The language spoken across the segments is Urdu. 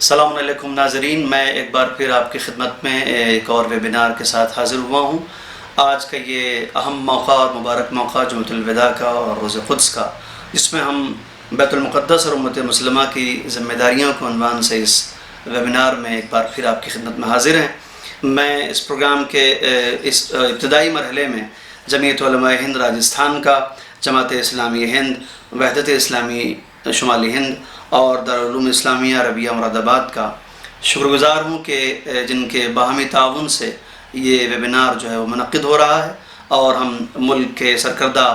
السلام علیکم ناظرین، میں ایک بار پھر آپ کی خدمت میں ایک اور ویبینار کے ساتھ حاضر ہوا ہوں۔ آج کا یہ اہم موقع اور مبارک موقع جمعۃ الوداع کا اور روز قدس کا، جس میں ہم بیت المقدس اور امت مسلمہ کی ذمہ داریوں کے عنوان سے اس ویبینار میں ایک بار پھر آپ کی خدمت میں حاضر ہیں۔ میں اس پروگرام کے اس ابتدائی مرحلے میں جمعیت علماء ہند راجستھان کا، جماعت اسلامی ہند، وحدت اسلامی شمالی ہند اور دارالعلوم اسلامیہ عربیہ مراد آباد کا شکر گزار ہوں کہ جن کے باہمی تعاون سے یہ ویبینار جو ہے وہ منعقد ہو رہا ہے، اور ہم ملک کے سرکردہ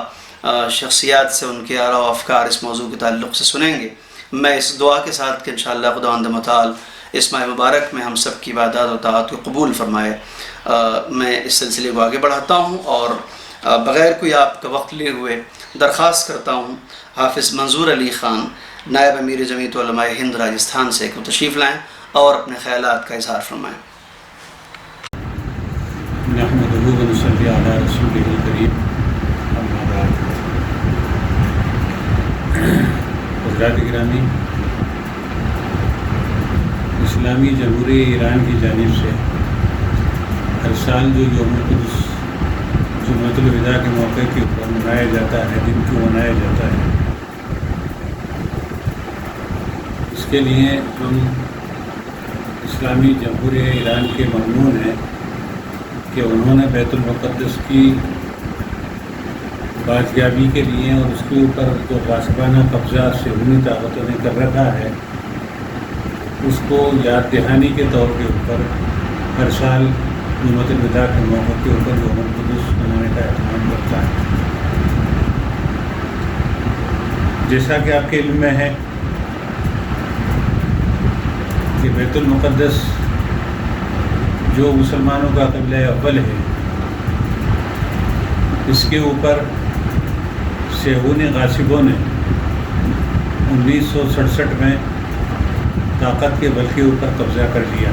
شخصیات سے ان کے آراء و افکار اس موضوع کے تعلق سے سنیں گے۔ میں اس دعا کے ساتھ کہ انشاءاللہ خداوند متعال اس ماہ مبارک میں ہم سب کی عبادات و طاعت کو قبول فرمائے، میں اس سلسلے کو آگے بڑھاتا ہوں اور بغیر کوئی آپ کا وقت لیے ہوئے درخواست کرتا ہوں حافظ منظور علی خان، نائب امیر جمعیت علماء ہند راجستھان سے، کہ تشریف لائیں اور اپنے خیالات کا اظہار فرمائیں۔ نحمدہ و نصلی علی رسولہ الکریم، اما بعد۔ حضرات گرامی، اسلامی جمہوریہ ایران کی جانب سے ہر سال جو یوم قدس جمعۃ الوداع کے موقع کے اوپر منایا جاتا ہے، دن کو منایا جاتا ہے، اس کے لیے ہم اسلامی جمہوریہ ایران کے ممنون ہیں کہ انہوں نے بیت المقدس کی بازیابی کے لیے اور اس کے اوپر جو غاصبانہ قبضہ صہیونی طاقتوں نے کر رکھا ہے، اس کو یاد دہانی کے طور کے اوپر ہر سال جمعۃ الوداع کے موقع کے اوپر یوم القدس منانے کا اہتمام کرتا ہے۔ جیسا کہ آپ کے علم میں ہے کہ بیت المقدس جو مسلمانوں کا قبلہ اول ہے، اس کے اوپر صہیونی غاصبوں نے 1967 میں طاقت کے بل کے اوپر قبضہ کر لیا۔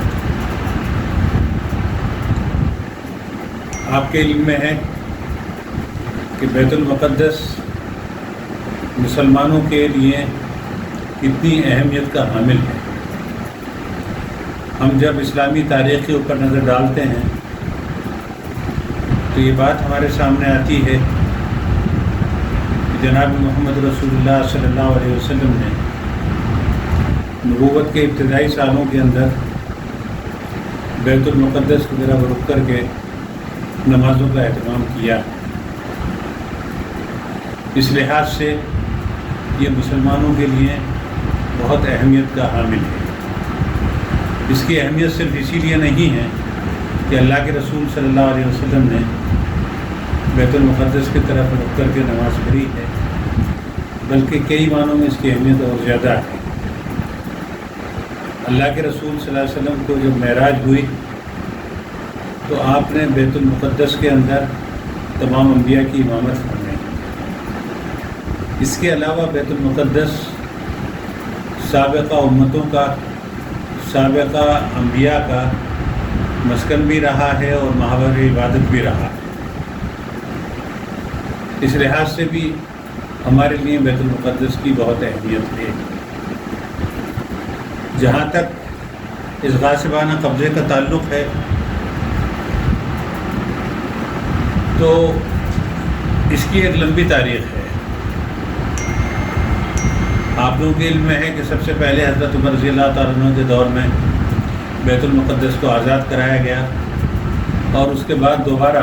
آپ کے علم میں ہے کہ بیت المقدس مسلمانوں کے لیے کتنی اہمیت کا حامل ہے۔ ہم جب اسلامی تاریخ کے اوپر نظر ڈالتے ہیں تو یہ بات ہمارے سامنے آتی ہے کہ جناب محمد رسول اللہ صلی اللہ علیہ وسلم نے نبوت کے ابتدائی سالوں کے اندر بیت المقدس کی طرف رخ کر کے نمازوں کا اہتمام کیا۔ اس لحاظ سے یہ مسلمانوں کے لیے بہت اہمیت کا حامل ہے۔ اس کی اہمیت صرف اسی لیے نہیں ہے کہ اللہ کے رسول صلی اللہ علیہ وسلم نے بیت المقدس کی طرف رخ کر کے نماز پڑھی ہے، بلکہ کئی معنوں میں اس کی اہمیت اور زیادہ ہے۔ اللہ کے رسول صلی اللہ علیہ وسلم کو جب معراج ہوئی تو آپ نے بیت المقدس کے اندر تمام انبیاء کی امامت فرمائی۔ اس کے علاوہ بیت المقدس سابقہ امتوں کا، سابقہ انبیاء کا مسکن بھی رہا ہے اور محور عبادت بھی رہا ہے۔ اس لحاظ سے بھی ہمارے لیے بیت المقدس کی بہت اہمیت ہے۔ جہاں تک اس غاصبانہ قبضے کا تعلق ہے تو اس کی ایک لمبی تاریخ ہے۔ آپ لوگوں کے علم میں ہے کہ سب سے پہلے حضرت عمر رضی اللہ تعالیٰ عنہ کے دور میں بیت المقدس کو آزاد کرایا گیا، اور اس کے بعد دوبارہ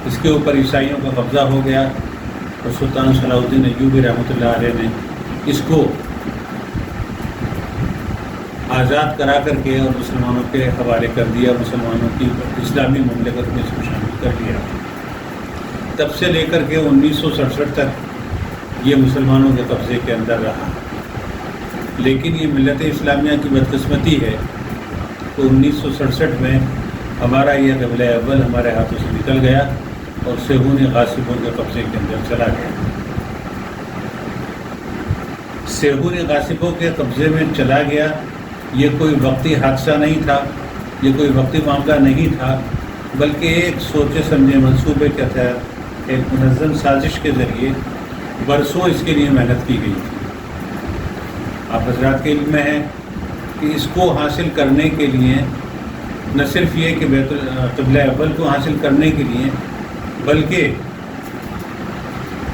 اس کے اوپر عیسائیوں کا قبضہ ہو گیا، اور سلطان صلاح الدین ایوبی رحمۃ اللہ علیہ نے اس کو آزاد کرا کر کے اور مسلمانوں کے حوالے کر دیا، مسلمانوں کی اسلامی مملکت میں اس کو شامل کر لیا۔ تب سے لے کر کے 1967 تک یہ مسلمانوں کے قبضے کے اندر رہا، لیکن یہ ملت اسلامیہ کی بدقسمتی ہے کہ 1967 میں ہمارا یہ قبلہ اول ہمارے ہاتھوں سے نکل گیا اور صہیونی غاصبوں کے قبضے کے اندر چلا گیا۔ صہیونی غاصبوں کے قبضے میں چلا گیا، یہ کوئی وقتی حادثہ نہیں تھا، یہ کوئی وقتی معاملہ نہیں تھا، بلکہ ایک سوچے سمجھے منصوبے کے تحت ایک منظم سازش کے ذریعے برسوں اس کے لیے محنت کی گئی تھی۔ آپ حضرات کے علم میں ہے کہ اس کو حاصل کرنے کے لیے نہ صرف یہ کہ قبلہ اول کو حاصل کرنے کے لیے بلکہ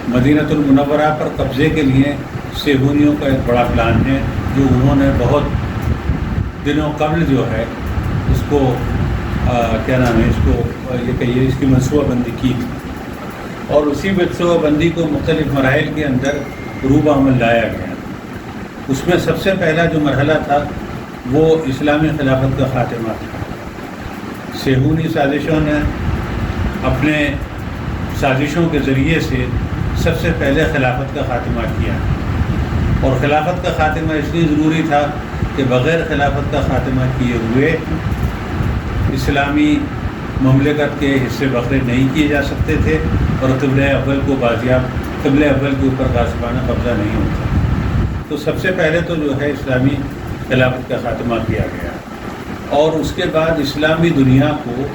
مدینہ المنورہ پر قبضے کے لیے صہیونیوں کا ایک بڑا پلان ہے جو انہوں نے بہت دنوں قبل جو ہے اس کو کیا نام ہے اس کو یہ کہیے اس کی منصوبہ بندی کی تھی، اور اسی منصوبہ بندی کو مختلف مراحل کے اندر روب عمل لایا گیا۔ اس میں سب سے پہلا جو مرحلہ تھا وہ اسلامی خلافت کا خاتمہ تھا۔ صہیونی سازشوں نے اپنے سازشوں کے ذریعے سے سب سے پہلے خلافت کا خاتمہ کیا، اور خلافت کا خاتمہ اس لیے ضروری تھا کہ بغیر خلافت کا خاتمہ کیے ہوئے اسلامی مملکت کے حصے بکرے نہیں کیے جا سکتے تھے، اور قبلہ اول کو قبلہ اول کے اوپر غاصبانہ قبضہ نہیں ہوتا۔ تو سب سے پہلے تو جو ہے اسلامی خلافت کا خاتمہ کیا گیا، اور اس کے بعد اسلامی دنیا کو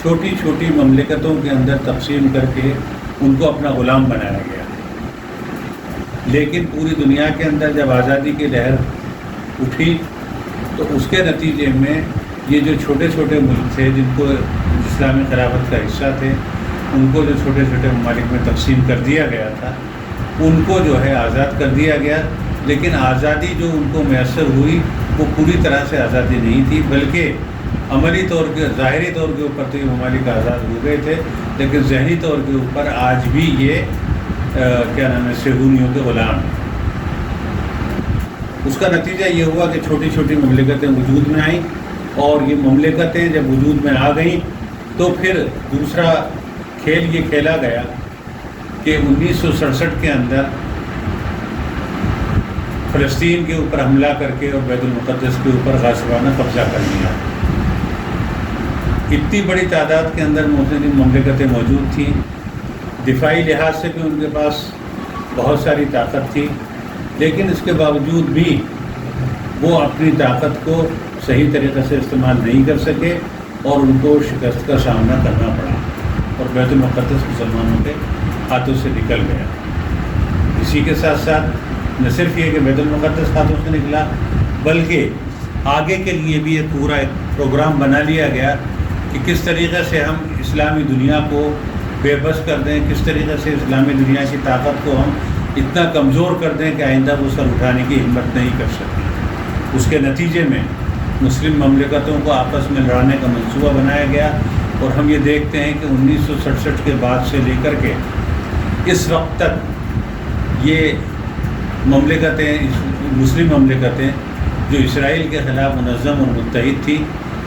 چھوٹی چھوٹی مملکتوں کے اندر تقسیم کر کے ان کو اپنا غلام بنایا گیا۔ لیکن پوری دنیا کے اندر جب آزادی کی لہر اٹھی تو اس کے نتیجے میں یہ جو چھوٹے چھوٹے ملک تھے جن کو اسلامی خلافت کا حصہ تھے، ان کو جو چھوٹے چھوٹے ممالک میں تقسیم کر دیا گیا تھا، ان کو جو ہے آزاد کر دیا گیا۔ لیکن آزادی جو ان کو میسر ہوئی وہ پوری طرح سے آزادی نہیں تھی، بلکہ عملی طور کے ظاہری طور کے اوپر تو یہ ممالک آزاد ہو گئے تھے، لیکن ذہنی طور کے اوپر آج بھی یہ کیا نام ہے صہیونیوں کے غلام ہیں۔ اس کا نتیجہ یہ ہوا کہ چھوٹی چھوٹی مملکتیں وجود میں آئیں، اور یہ مملکتیں جب وجود میں آ گئیں تو پھر دوسرا کھیل یہ کھیلا گیا کہ 1967 کے اندر فلسطین کے اوپر حملہ کر کے اور بیت المقدس کے اوپر غاصبانہ قبضہ کر لیا۔ اتنی بڑی تعداد کے اندر مسلم مملکتیں موجود تھیں، دفاعی لحاظ سے بھی ان کے پاس بہت ساری طاقت تھی، لیکن اس کے باوجود بھی وہ اپنی طاقت کو صحیح طریقے سے استعمال نہیں کر سکے، اور ان کو شکست کا سامنا کرنا پڑا، اور بیت المقدس مسلمانوں کے ہاتھوں سے نکل گیا۔ اسی کے ساتھ ساتھ نہ صرف یہ کہ بیت المقدس ہاتھوں سے نکلا، بلکہ آگے کے لیے بھی ایک پورا ایک پروگرام بنا لیا گیا کہ کس طریقے سے ہم اسلامی دنیا کو بے بس کر دیں، کس طریقے سے اسلامی دنیا کی طاقت کو ہم اتنا کمزور کر دیں کہ آئندہ وہ سر اٹھانے کی ہمت نہیں کر سکیں۔ اس کے نتیجے میں مسلم مملکتوں کو آپس میں لڑانے کا منصوبہ بنایا گیا، اور ہم یہ دیکھتے ہیں کہ 1967 کے بعد سے لے کر کے اس وقت تک یہ مملکتیں مسلم مملکتیں جو اسرائیل کے خلاف منظم اور متحد تھی،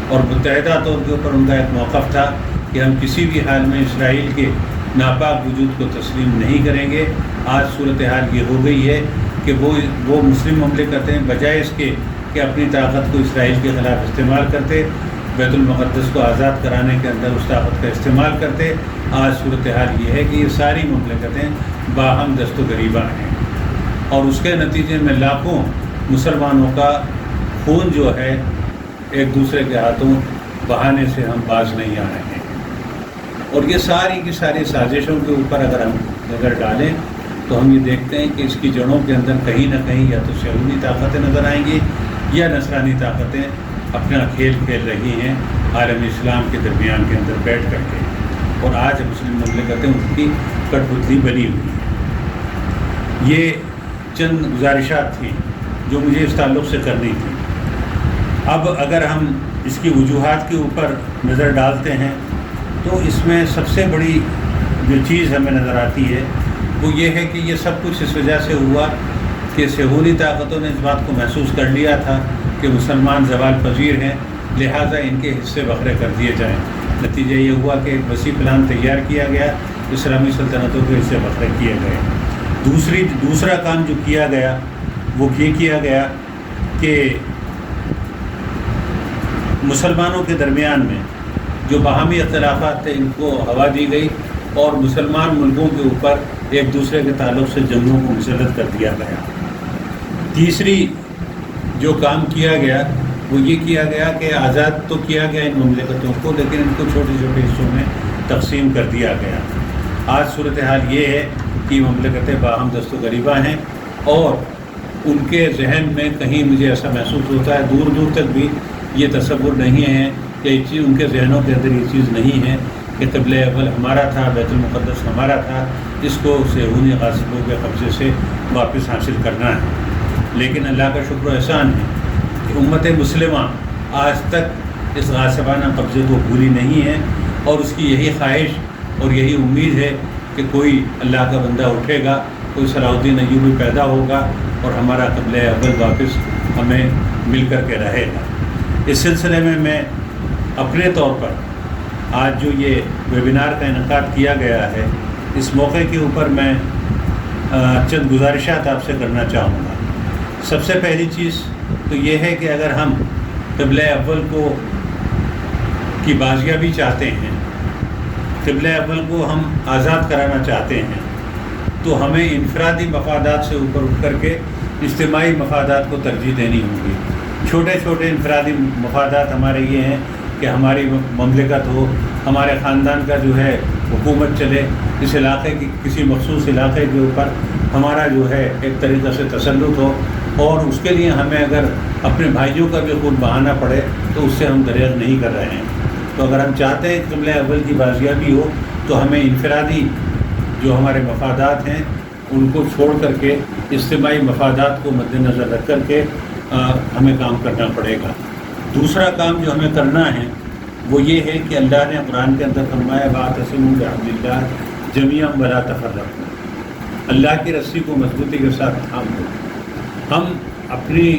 اور متحدہ طور کے اوپر ان کا ایک موقف تھا کہ ہم کسی بھی حال میں اسرائیل کے ناپاک وجود کو تسلیم نہیں کریں گے۔ آج صورتحال یہ ہو گئی ہے کہ وہ مسلم مملکتیں بجائے اس کے کہ اپنی طاقت کو اسرائیل کے خلاف استعمال کرتے، بیت المقدس کو آزاد کرانے کے اندر اس طاقت کا استعمال کرتے، آج صورتحال یہ ہے کہ یہ ساری مملکتیں باہم دست و گریباں ہیں، اور اس کے نتیجے میں لاکھوں مسلمانوں کا خون جو ہے ایک دوسرے کے ہاتھوں بہانے سے ہم باز نہیں آ رہے ہیں۔ اور یہ ساری کی ساری سازشوں کے اوپر اگر ہم نظر ڈالیں تو ہم یہ دیکھتے ہیں کہ اس کی جڑوں کے اندر کہیں نہ کہیں یا تو صہیونی طاقتیں نظر آئیں گی، یا نصرانی طاقتیں اپنا کھیل کھیل رہی ہیں عالم اسلام کے درمیان کے اندر بیٹھ کر کے، اور آج مسلم مملکتیں ان کی کٹ پتلی بنی ہوئی ہیں۔ یہ چند گزارشات تھیں جو مجھے اس تعلق سے کرنی تھی۔ اب اگر ہم اس کی وجوہات کے اوپر نظر ڈالتے ہیں تو اس میں سب سے بڑی جو چیز ہمیں نظر آتی ہے وہ یہ ہے کہ یہ سب کچھ اس وجہ سے ہوا کہ صہیونی طاقتوں نے اس بات کو محسوس کر لیا تھا کہ مسلمان زوال پذیر ہیں، لہٰذا ان کے حصے بکھرے کر دیے جائیں۔ نتیجہ یہ ہوا کہ ایک وسیع پلان تیار کیا گیا، اسلامی سلطنتوں کے حصے بکھرے کیے گئے۔ دوسرا کام جو کیا گیا وہ یہ کیا گیا کہ مسلمانوں کے درمیان میں جو باہمی اختلافات تھے ان کو ہوا دی گئی، اور مسلمان ملکوں کے اوپر ایک دوسرے کے تعلق سے جنگوں کو مسلط کر دیا گیا۔ تیسری جو کام کیا گیا وہ یہ کیا گیا کہ آزاد تو کیا گیا ان مملکتوں کو، لیکن ان کو چھوٹے چھوٹے حصوں میں تقسیم کر دیا گیا۔ آج صورتحال یہ ہے کہ مملکتیں باہم دست و گریباں ہیں، اور ان کے ذہن میں کہیں مجھے ایسا محسوس ہوتا ہے دور دور تک بھی یہ تصور نہیں ہے کہ یہ چیز ان کے ذہنوں کے اندر یہ چیز نہیں ہے کہ قبلہ اول ہمارا تھا، بیت المقدس ہمارا تھا، اس کو صہیونی غاصبوں کے قبضے سے واپس حاصل کرنا ہے۔ لیکن اللہ کا شکر و احسان ہے کہ امت مسلمہ آج تک اس غاصبانہ قبضے کو بھولی نہیں ہے، اور اس کی یہی خواہش اور یہی امید ہے کہ کوئی اللہ کا بندہ اٹھے گا، کوئی صلاح الدین ایوبی پیدا ہوگا اور ہمارا قبلہ اول واپس ہمیں مل کر کے رہے گا۔ اس سلسلے میں اپنے طور پر آج جو یہ ویبینار کا انعقاد کیا گیا ہے، اس موقع کے اوپر میں چند گزارشات آپ سے کرنا چاہوں گا۔ سب سے پہلی چیز تو یہ ہے کہ اگر ہم قبلہ اول کی بازیابی چاہتے ہیں، قبلہ اول کو ہم آزاد کرانا چاہتے ہیں، تو ہمیں انفرادی مفادات سے اوپر اٹھ کر کے اجتماعی مفادات کو ترجیح دینی ہوگی۔ چھوٹے چھوٹے انفرادی مفادات ہمارے یہ ہیں کہ ہماری مملکت ہو، ہمارے خاندان کا جو ہے حکومت چلے، اس علاقے کی کسی مخصوص علاقے کے اوپر ہمارا جو ہے ایک طریقے سے تسلط ہو، اور اس کے لیے ہمیں اگر اپنے بھائیوں کا بھی خون بہانا پڑے تو اس سے ہم دریغ نہیں کر رہے ہیں۔ تو اگر ہم چاہتے ہیں کہ قبلہ اول کی بازیابی ہو تو ہمیں انفرادی جو ہمارے مفادات ہیں ان کو چھوڑ کر کے اجتماعی مفادات کو مد نظر رکھ کر کے ہمیں کام کرنا پڑے گا۔ دوسرا کام جو ہمیں کرنا ہے وہ یہ ہے کہ اللہ نے قرآن کے اندر فرمایا واعتصموا بحبل اللہ جمیعا ولا تفرقوا، اللہ کی رسی کو مضبوطی کے ساتھ تھام لو۔ ہم اپنی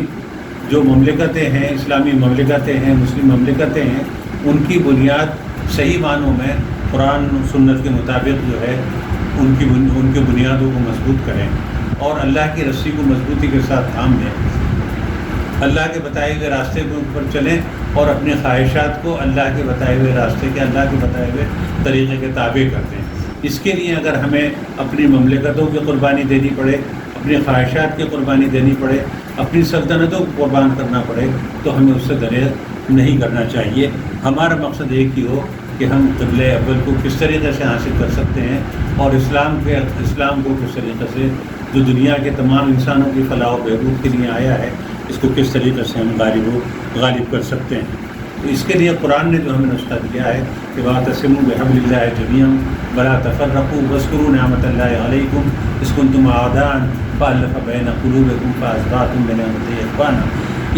جو مملکتیں ہیں، اسلامی مملکتیں ہیں، مسلم مملکتیں ہیں، ان کی بنیاد صحیح معنوں میں قرآن و سنت کے مطابق جو ہے ان کی بنیادوں کو مضبوط کریں اور اللہ کی رسی کو مضبوطی کے ساتھ تھام لیں، اللہ کے بتائے ہوئے راستے کے اوپر چلیں اور اپنی خواہشات کو اللہ کے بتائے ہوئے راستے کے، اللہ کے بتائے ہوئے طریقے کے تابع کر دیں۔ اس کے لیے اگر ہمیں اپنی مملکتوں کی قربانی دینی پڑے، اپنی خواہشات کی قربانی دینی پڑے، اپنی سلطنتوں کو قربان کرنا پڑے تو ہمیں اس سے دریغ نہیں کرنا چاہیے۔ ہمارا مقصد ایک ہی ہو کہ ہم قبلہ اول کو کس طریقے سے حاصل کر سکتے ہیں اور اسلام کو کس طریقے سے جو دنیا کے تمام انسانوں کی فلاح و بہبود کے لیے آیا ہے اس کو کس طریقے سے ہم غالب کر سکتے ہیں۔ تو اس کے لیے قرآن نے جو ہمیں نسخہ دیا ہے کہ واعتصموا بحبل اللہ جمیعا ولا تفرقوا واذکروا نعمت اللہ علیکم اذ کنتم اعداء فألف بین قلوبکم فاصبحتم بنعمتہ اخوانا،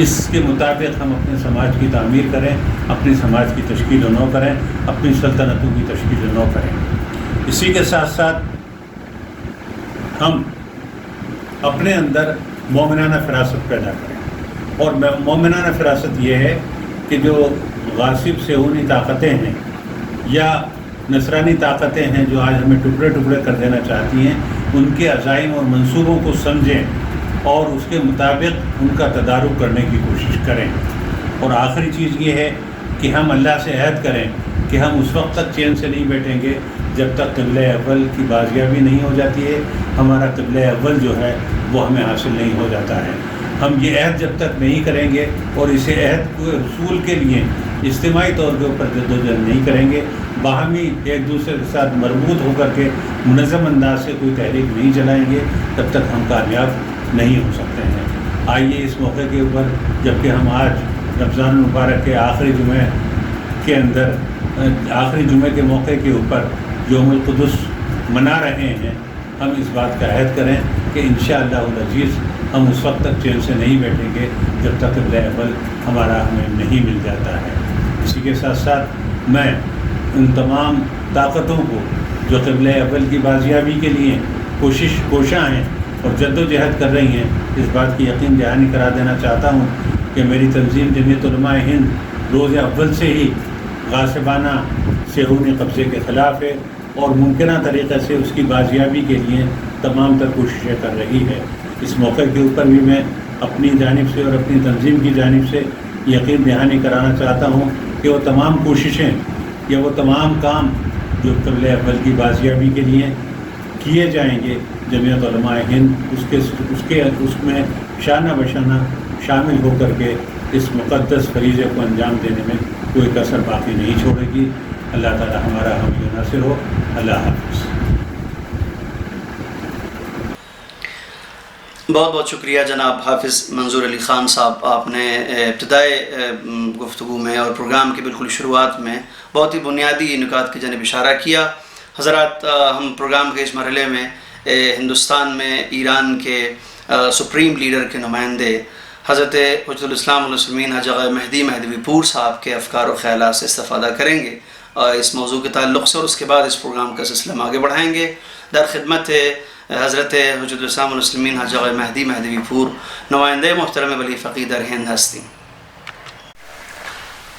اس کے مطابق ہم اپنے سماج کی تعمیر کریں، اپنی سماج کی تشکیل و نو کریں، اپنی سلطنتوں کی تشکیل و نو کریں۔ اسی کے ساتھ ساتھ ہم اپنے اندر مومنانہ فراست پیدا کریں، اور مومنانہ فراست یہ ہے کہ جو غاصب صہیونی طاقتیں ہیں یا نصرانی طاقتیں ہیں جو آج ہمیں ٹکڑے ٹکڑے کر دینا چاہتی ہیں، ان کے عزائم اور منصوبوں کو سمجھیں اور اس کے مطابق ان کا تدارک کرنے کی کوشش کریں۔ اور آخری چیز یہ ہے کہ ہم اللہ سے عہد کریں کہ ہم اس وقت تک چین سے نہیں بیٹھیں گے جب تک قبلہ اول کی بازیابی نہیں ہو جاتی ہے، ہمارا قبلہ اول جو ہے وہ ہمیں حاصل نہیں ہو جاتا ہے۔ ہم یہ عہد جب تک نہیں کریں گے اور اسے عہد کو حصول کے لیے اجتماعی طور کے اوپر جدوجہد نہیں کریں گے، باہمی ایک دوسرے کے ساتھ مربوط ہو کر کے منظم انداز سے کوئی تحریک نہیں چلائیں گے، تب تک ہم کامیاب نہیں ہو سکتے ہیں۔ آئیے اس موقع کے اوپر، جبکہ ہم آج رمضان المبارک کے آخری جمعے کے اندر آخری جمعے کے موقع کے اوپر یوم القدس منا رہے ہیں، ہم اس بات کا عہد کریں کہ انشاءاللہ العزیز ہم اس وقت تک چین سے نہیں بیٹھیں گے جب تک قبلہ اول ہمارا ہمیں نہیں مل جاتا ہے۔ اسی کے ساتھ ساتھ میں ان تمام طاقتوں کو جو قبلہ اول کی بازیابی کے لیے کوشاں ہیں اور جد و جہد کر رہی ہیں، اس بات کی یقین دہانی کرا دینا چاہتا ہوں کہ میری تنظیم جمعیت علماء ہند روز اول سے ہی غاصبانہ صہیونی قبضے کے خلاف ہے اور ممکنہ طریقے سے اس کی بازیابی کے لیے تمام تر کوششیں کر رہی ہے۔ اس موقع کے اوپر بھی میں اپنی جانب سے اور اپنی تنظیم کی جانب سے یقین دہانی کرانا چاہتا ہوں کہ وہ تمام کوششیں یا وہ تمام کام جو قبلہ اول کی بازیابی کے لیے کیے جائیں گے، جمعیت علماء ہند اس میں شانہ بشانہ شامل ہو کر کے اس مقدس فریضے کو انجام دینے میں کوئی کسر باقی نہیں چھوڑے گی۔ اللہ تعالی ہمارا حامی و ناصر ہو۔ اللہ حافظ۔ بہت بہت شکریہ جناب حافظ منظور علی خان صاحب، آپ نے ابتدائی گفتگو میں اور پروگرام کی بالکل شروعات میں بہت ہی بنیادی نکات کی جانب اشارہ کیا۔ حضرات، ہم پروگرام کے اس مرحلے میں ہندوستان میں ایران کے سپریم لیڈر کے نمائندے حضرت حجت الاسلام والمسلمین حاجی آقا مہدی مہدوی پور صاحب کے افکار و خیالات سے استفادہ کریں گے اس موضوع کے تعلق سے، اور اس کے بعد اس پروگرام کا سلسلہ آگے بڑھائیں گے۔ در خدمت حضرت حجت الاسلام والمسلمین حاجی آقا مہدی مہدوی پور، نمائندے محترم ولی فقید در ہند ہستی۔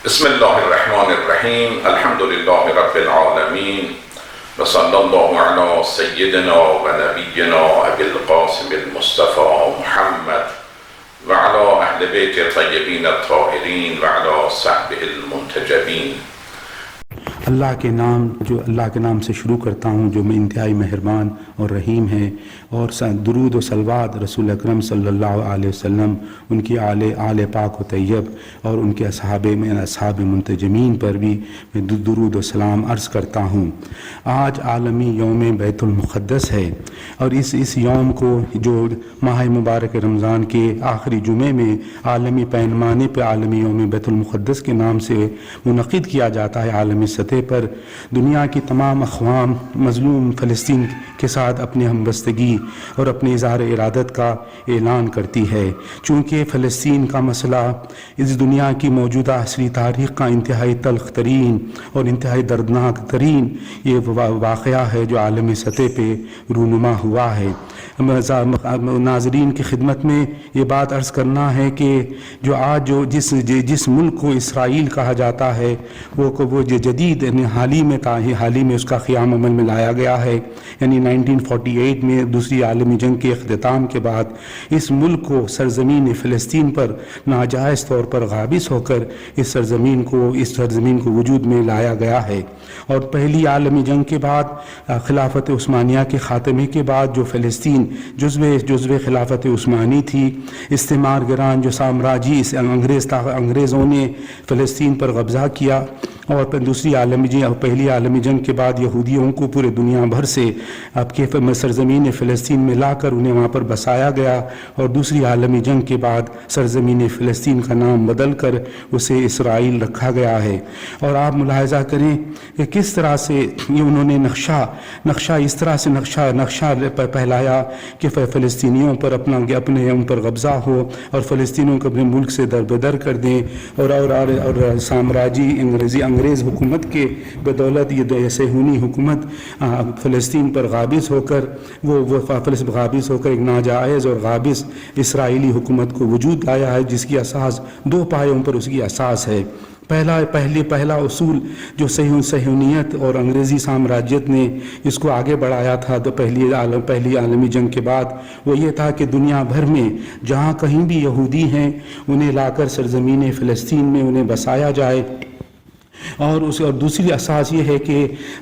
بسم اللہ الرحمن الرحیم، الحمدللہ رب العالمین، وصلی اللہ علی سیدنا و نبینا ابی القاسم المصطفى محمد وعلى اہل بیت الطیبین الطاہرین وعلى صحبہ المنتجبین۔ اللہ کے نام سے شروع کرتا ہوں جو میں انتہائی مہربان اور رحیم ہے، اور درود و صلوات رسول اکرم صلی اللہ علیہ وسلم، ان کی آل پاک و طیب اور ان کے اصحاب منتجمین پر بھی میں درود و سلام عرض کرتا ہوں۔ آج عالمی یوم بیت المقدس ہے، اور اس یوم کو جو ماہ مبارک رمضان کے آخری جمعے میں عالمی پیمانے پہ عالمی یوم بیت المقدس کے نام سے منعقد کیا جاتا ہے، عالمی سطح پر دنیا کی تمام اقوام مظلوم فلسطین کے ساتھ اپنی ہمبستگی اور اپنے اظہار ارادت کا اعلان کرتی ہے، چونکہ فلسطین کا مسئلہ اس دنیا کی موجودہ عصری تاریخ کا انتہائی تلخ ترین اور انتہائی دردناک ترین یہ واقعہ ہے جو عالمی سطح پہ رونما ہوا ہے۔ ناظرین کی خدمت میں یہ بات عرض کرنا ہے کہ جو آج جس ملک کو اسرائیل کہا جاتا ہے وہ جدید حال ہی میں اس کا قیام عمل میں لایا گیا ہے، یعنی 1948 میں دوسری عالمی جنگ کے اختتام کے بعد اس ملک کو سرزمین فلسطین پر ناجائز طور پر قابض ہو کر اس سرزمین کو وجود میں لایا گیا ہے۔ اور پہلی عالمی جنگ کے بعد خلافت عثمانیہ کے خاتمے کے بعد جو فلسطین جزو خلافت عثمانی تھی، استعمار گران جو سامراجی انگریزوں نے فلسطین پر قبضہ کیا، اور پہلی عالمی جنگ کے بعد یہودیوں کو پورے دنیا بھر سے اب کے سرزمین فلسطین میں لا کر انہیں وہاں پر بسایا گیا، اور دوسری عالمی جنگ کے بعد سرزمین فلسطین کا نام بدل کر اسے اسرائیل رکھا گیا ہے۔ اور آپ ملاحظہ کریں کہ کس طرح سے یہ انہوں نے نقشہ اس طرح سے نقشہ پھیلایا کہ فلسطینیوں پر اپنے ان پر قبضہ ہو اور فلسطینیوں کو اپنے ملک سے دربدر کر دیں، اور سامراجی انگریز حکومت کے بدولت یہ صہیونی حکومت فلسطین پر قابض ہو کر ایک ناجائز اور قابض اسرائیلی حکومت کو وجود لایا ہے، جس کی اساس دو پایوں پر اس کی اساس ہے۔ پہلا اصول جو صہیونیت اور انگریزی سامراجیت نے اس کو آگے بڑھایا تھا تو پہلی عالمی جنگ کے بعد وہ یہ تھا کہ دنیا بھر میں جہاں کہیں بھی یہودی ہیں انہیں لا کر سرزمین فلسطین میں انہیں بسایا جائے، اور دوسری اساس یہ ہے کہ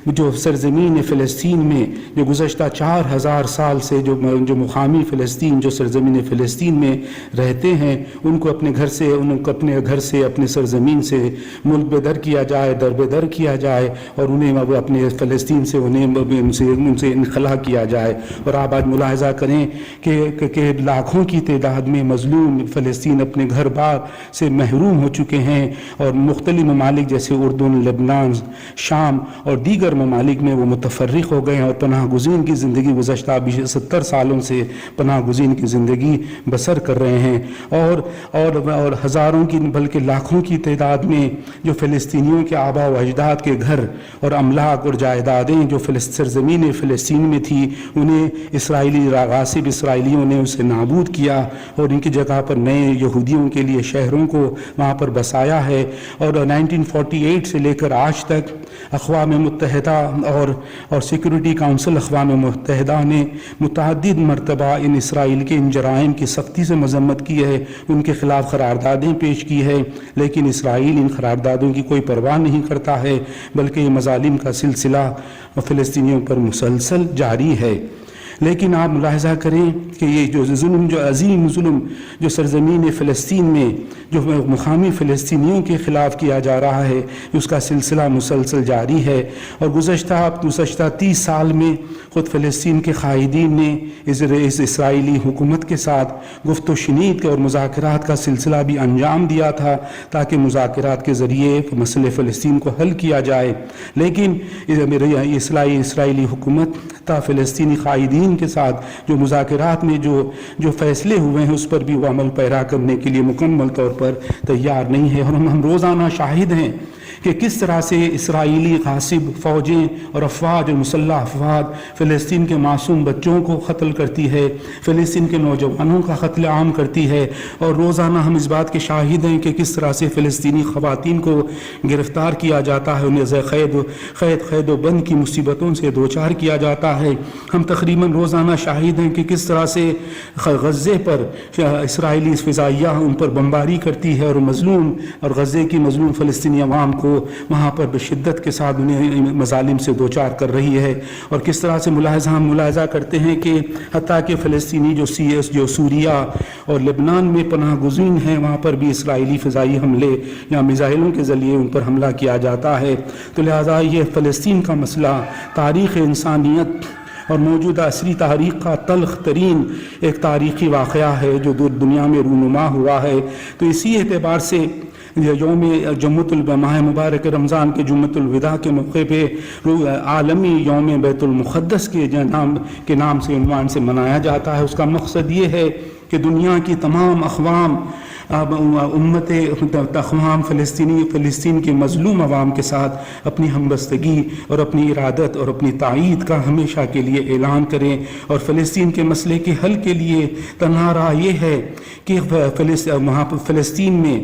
جو سرزمین فلسطین میں جو گزشتہ 4000 سال سے جو مقامی فلسطین جو سرزمین فلسطین میں رہتے ہیں ان کو اپنے گھر سے اپنے سرزمین سے ملک بدر کیا جائے، دربدر کیا جائے، اور انہیں اپنے فلسطین سے ان سے انخلا کیا جائے۔ اور آپ آج ملاحظہ کریں کہ لاکھوں کی تعداد میں مظلوم فلسطین اپنے گھر بار سے محروم ہو چکے ہیں، اور مختلف ممالک جیسے اردن، لبنان، شام اور دیگر ممالک میں وہ متفرق ہو گئے ہیں، اور پناہ گزین کی زندگی گزشتہ 70 سالوں سے پناہ گزین کی زندگی بسر کر رہے ہیں، اور ہزاروں کی بلکہ لاکھوں کی تعداد میں جو فلسطینیوں کے آبا و اجداد کے گھر اور املاک اور جائیدادیں جو سرزمین فلسطین میں تھی انہیں غاصب اسرائیلیوں نے اسے نابود کیا، اور ان کی جگہ پر نئے یہودیوں کے لیے شہروں کو وہاں پر بسایا ہے۔ اور 1948 سے لے کر آج تک اقوام متحدہ اور سیکورٹی کونسل اقوام متحدہ نے متعدد مرتبہ ان اسرائیل کے ان جرائم کی سختی سے مذمت کی ہے، ان کے خلاف قراردادیں پیش کی ہے، لیکن اسرائیل ان قراردادوں کی کوئی پرواہ نہیں کرتا ہے، بلکہ یہ مظالم کا سلسلہ فلسطینیوں پر مسلسل جاری ہے۔ لیکن آپ ملاحظہ کریں کہ یہ جو ظلم، جو عظیم ظلم جو سرزمین فلسطین میں جو مقامی فلسطینیوں کے خلاف کیا جا رہا ہے، اس کا سلسلہ مسلسل جاری ہے۔ اور گزشتہ 30 سال میں خود فلسطین کے قائدین نے اس اسرائیلی حکومت کے ساتھ گفت و شنید اور مذاکرات کا سلسلہ بھی انجام دیا تھا تاکہ مذاکرات کے ذریعے مسئلے فلسطین کو حل کیا جائے، لیکن اسرائیلی حکومت تا فلسطینی قائدین کے ساتھ جو مذاکرات میں جو فیصلے ہوئے ہیں اس پر بھی وہ عمل پیرا کرنے کے لیے مکمل طور پر تیار نہیں ہے۔ اور ہم روزانہ شاہد ہیں کہ کس طرح سے اسرائیلی غاصب فوجیں اور افواج اور مسلح افواج فلسطین کے معصوم بچوں کو قتل کرتی ہے، فلسطین کے نوجوانوں کا قتل عام کرتی ہے، اور روزانہ ہم اس بات کے شاہد ہیں کہ کس طرح سے فلسطینی خواتین کو گرفتار کیا جاتا ہے، انہیں قید و بند کی مصیبتوں سے دوچار کیا جاتا ہے۔ ہم تقریباً روزانہ شاہد ہیں کہ کس طرح سے غزے پر اسرائیلی فضائیہ ان پر بمباری کرتی ہے اور غزے کی مظلوم فلسطینی عوام کو وہاں پر بشدت کے ساتھ انہیں مظالم سے دوچار کر رہی ہے۔ اور کس طرح سے ہم ملاحظہ کرتے ہیں کہ حتیٰ کہ فلسطینی جو سوریہ اور لبنان میں پناہ گزین ہیں، وہاں پر بھی اسرائیلی فضائی حملے یا میزائلوں کے ذریعے ان پر حملہ کیا جاتا ہے۔ تو لہٰذا یہ فلسطین کا مسئلہ تاریخ انسانیت اور موجودہ عصری تاریخ کا تلخ ترین ایک تاریخی واقعہ ہے جو دنیا میں رونما ہوا ہے۔ تو اسی اعتبار سے ماہ مبارک رمضان کے جمعۃ الوداع کے موقع پہ عالمی یوم بیت المقدس کے نام سے عنوان سے منایا جاتا ہے۔ اس کا مقصد یہ ہے کہ دنیا کی تمام اقوام اقوام فلسطین کے مظلوم عوام کے ساتھ اپنی ہمبستگی اور اپنی ارادت اور اپنی تائید کا ہمیشہ کے لیے اعلان کریں، اور فلسطین کے مسئلے کے حل کے لیے تنہا راہ یہ ہے کہ فلسطین میں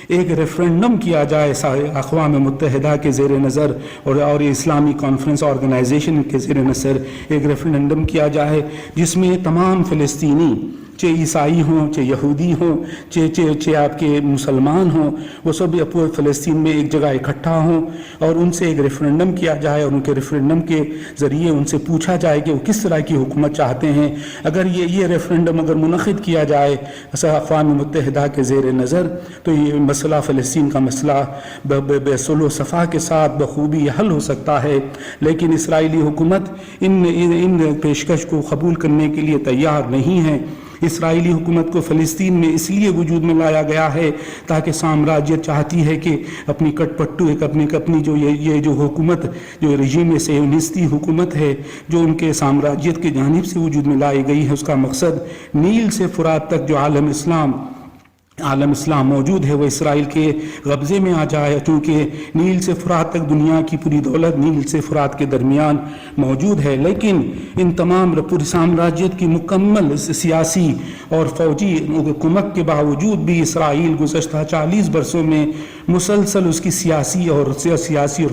ایک ریفرنڈم کیا جائے اقوام متحدہ کے زیر نظر اور اسلامی کانفرنس آرگنائزیشن کے زیر نظر ایک ریفرنڈم کیا جائے جس میں تمام فلسطینی، چاہے عیسائی ہوں، چاہے یہودی ہوں، چاہے آپ کے مسلمان ہوں، وہ سب پورے فلسطین میں ایک جگہ اکٹھا ہوں اور ان سے ایک ریفرنڈم کیا جائے، اور ان کے ریفرنڈم کے ذریعے ان سے پوچھا جائے کہ وہ کس طرح کی حکومت چاہتے ہیں۔ اگر یہ ریفرنڈم اگر منعقد کیا جائے اقوام متحدہ کے زیر نظر تو یہ مسئلہ فلسطین کا مسئلہ بصلح و صفا کے ساتھ بخوبی حل ہو سکتا ہے، لیکن اسرائیلی حکومت ان پیشکش کو قبول کرنے کے لیے تیار نہیں ہے۔ اسرائیلی حکومت کو فلسطین میں اس لیے وجود میں لایا گیا ہے تاکہ سامراجیت چاہتی ہے کہ اپنی کٹ پٹو اپنی جو حکومت جو رژیم صہیونستی حکومت ہے جو ان کے سامراجیت کی جانب سے وجود میں لائی گئی ہے، اس کا مقصد نیل سے فرات تک جو عالم اسلام موجود ہے وہ اسرائیل کے قبضے میں آ جائے، چونکہ نیل سے فرات تک دنیا کی پوری دولت نیل سے فرات کے درمیان موجود ہے۔ لیکن ان تمام پوری سامراجیت کی مکمل سیاسی اور فوجی حکومت کے باوجود بھی اسرائیل گزشتہ 40 برسوں میں مسلسل اس کی سیاسی اور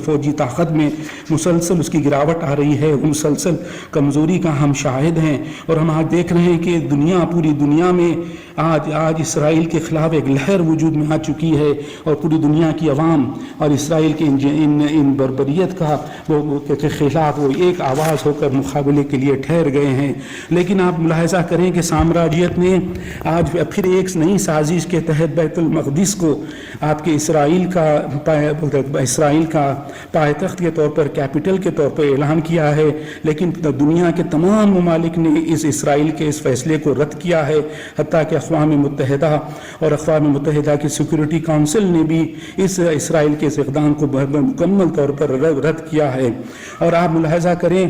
فوجی طاقت میں مسلسل اس کی گراوٹ آ رہی ہے، مسلسل کمزوری کا ہم شاہد ہیں۔ اور ہم آج دیکھ رہے ہیں کہ پوری دنیا میں آج اسرائیل کے خلاف ایک لہر وجود میں آ چکی ہے، اور پوری دنیا کی عوام اور اسرائیل کے ان بربریت کے خلاف وہ ایک آواز ہو کر مقابلے کے لیے ٹھہر گئے ہیں۔ لیکن آپ ملاحظہ کریں کہ سامراجیت نے آج پھر ایک نئی سازش کے تحت بیت المقدس کو آپ کے اسرائیل کا پائے تخت کے طور پر، کیپٹل کے طور پر اعلان کیا ہے، لیکن دنیا کے تمام ممالک نے اسرائیل کے اس فیصلے کو رد کیا ہے، حتیٰ کہ اقوام متحدہ اور اقوام متحدہ کی سیکورٹی کونسل نے بھی اس اسرائیل کے اس اقدام کو مکمل طور پر رد کیا ہے۔ اور آپ ملاحظہ کریں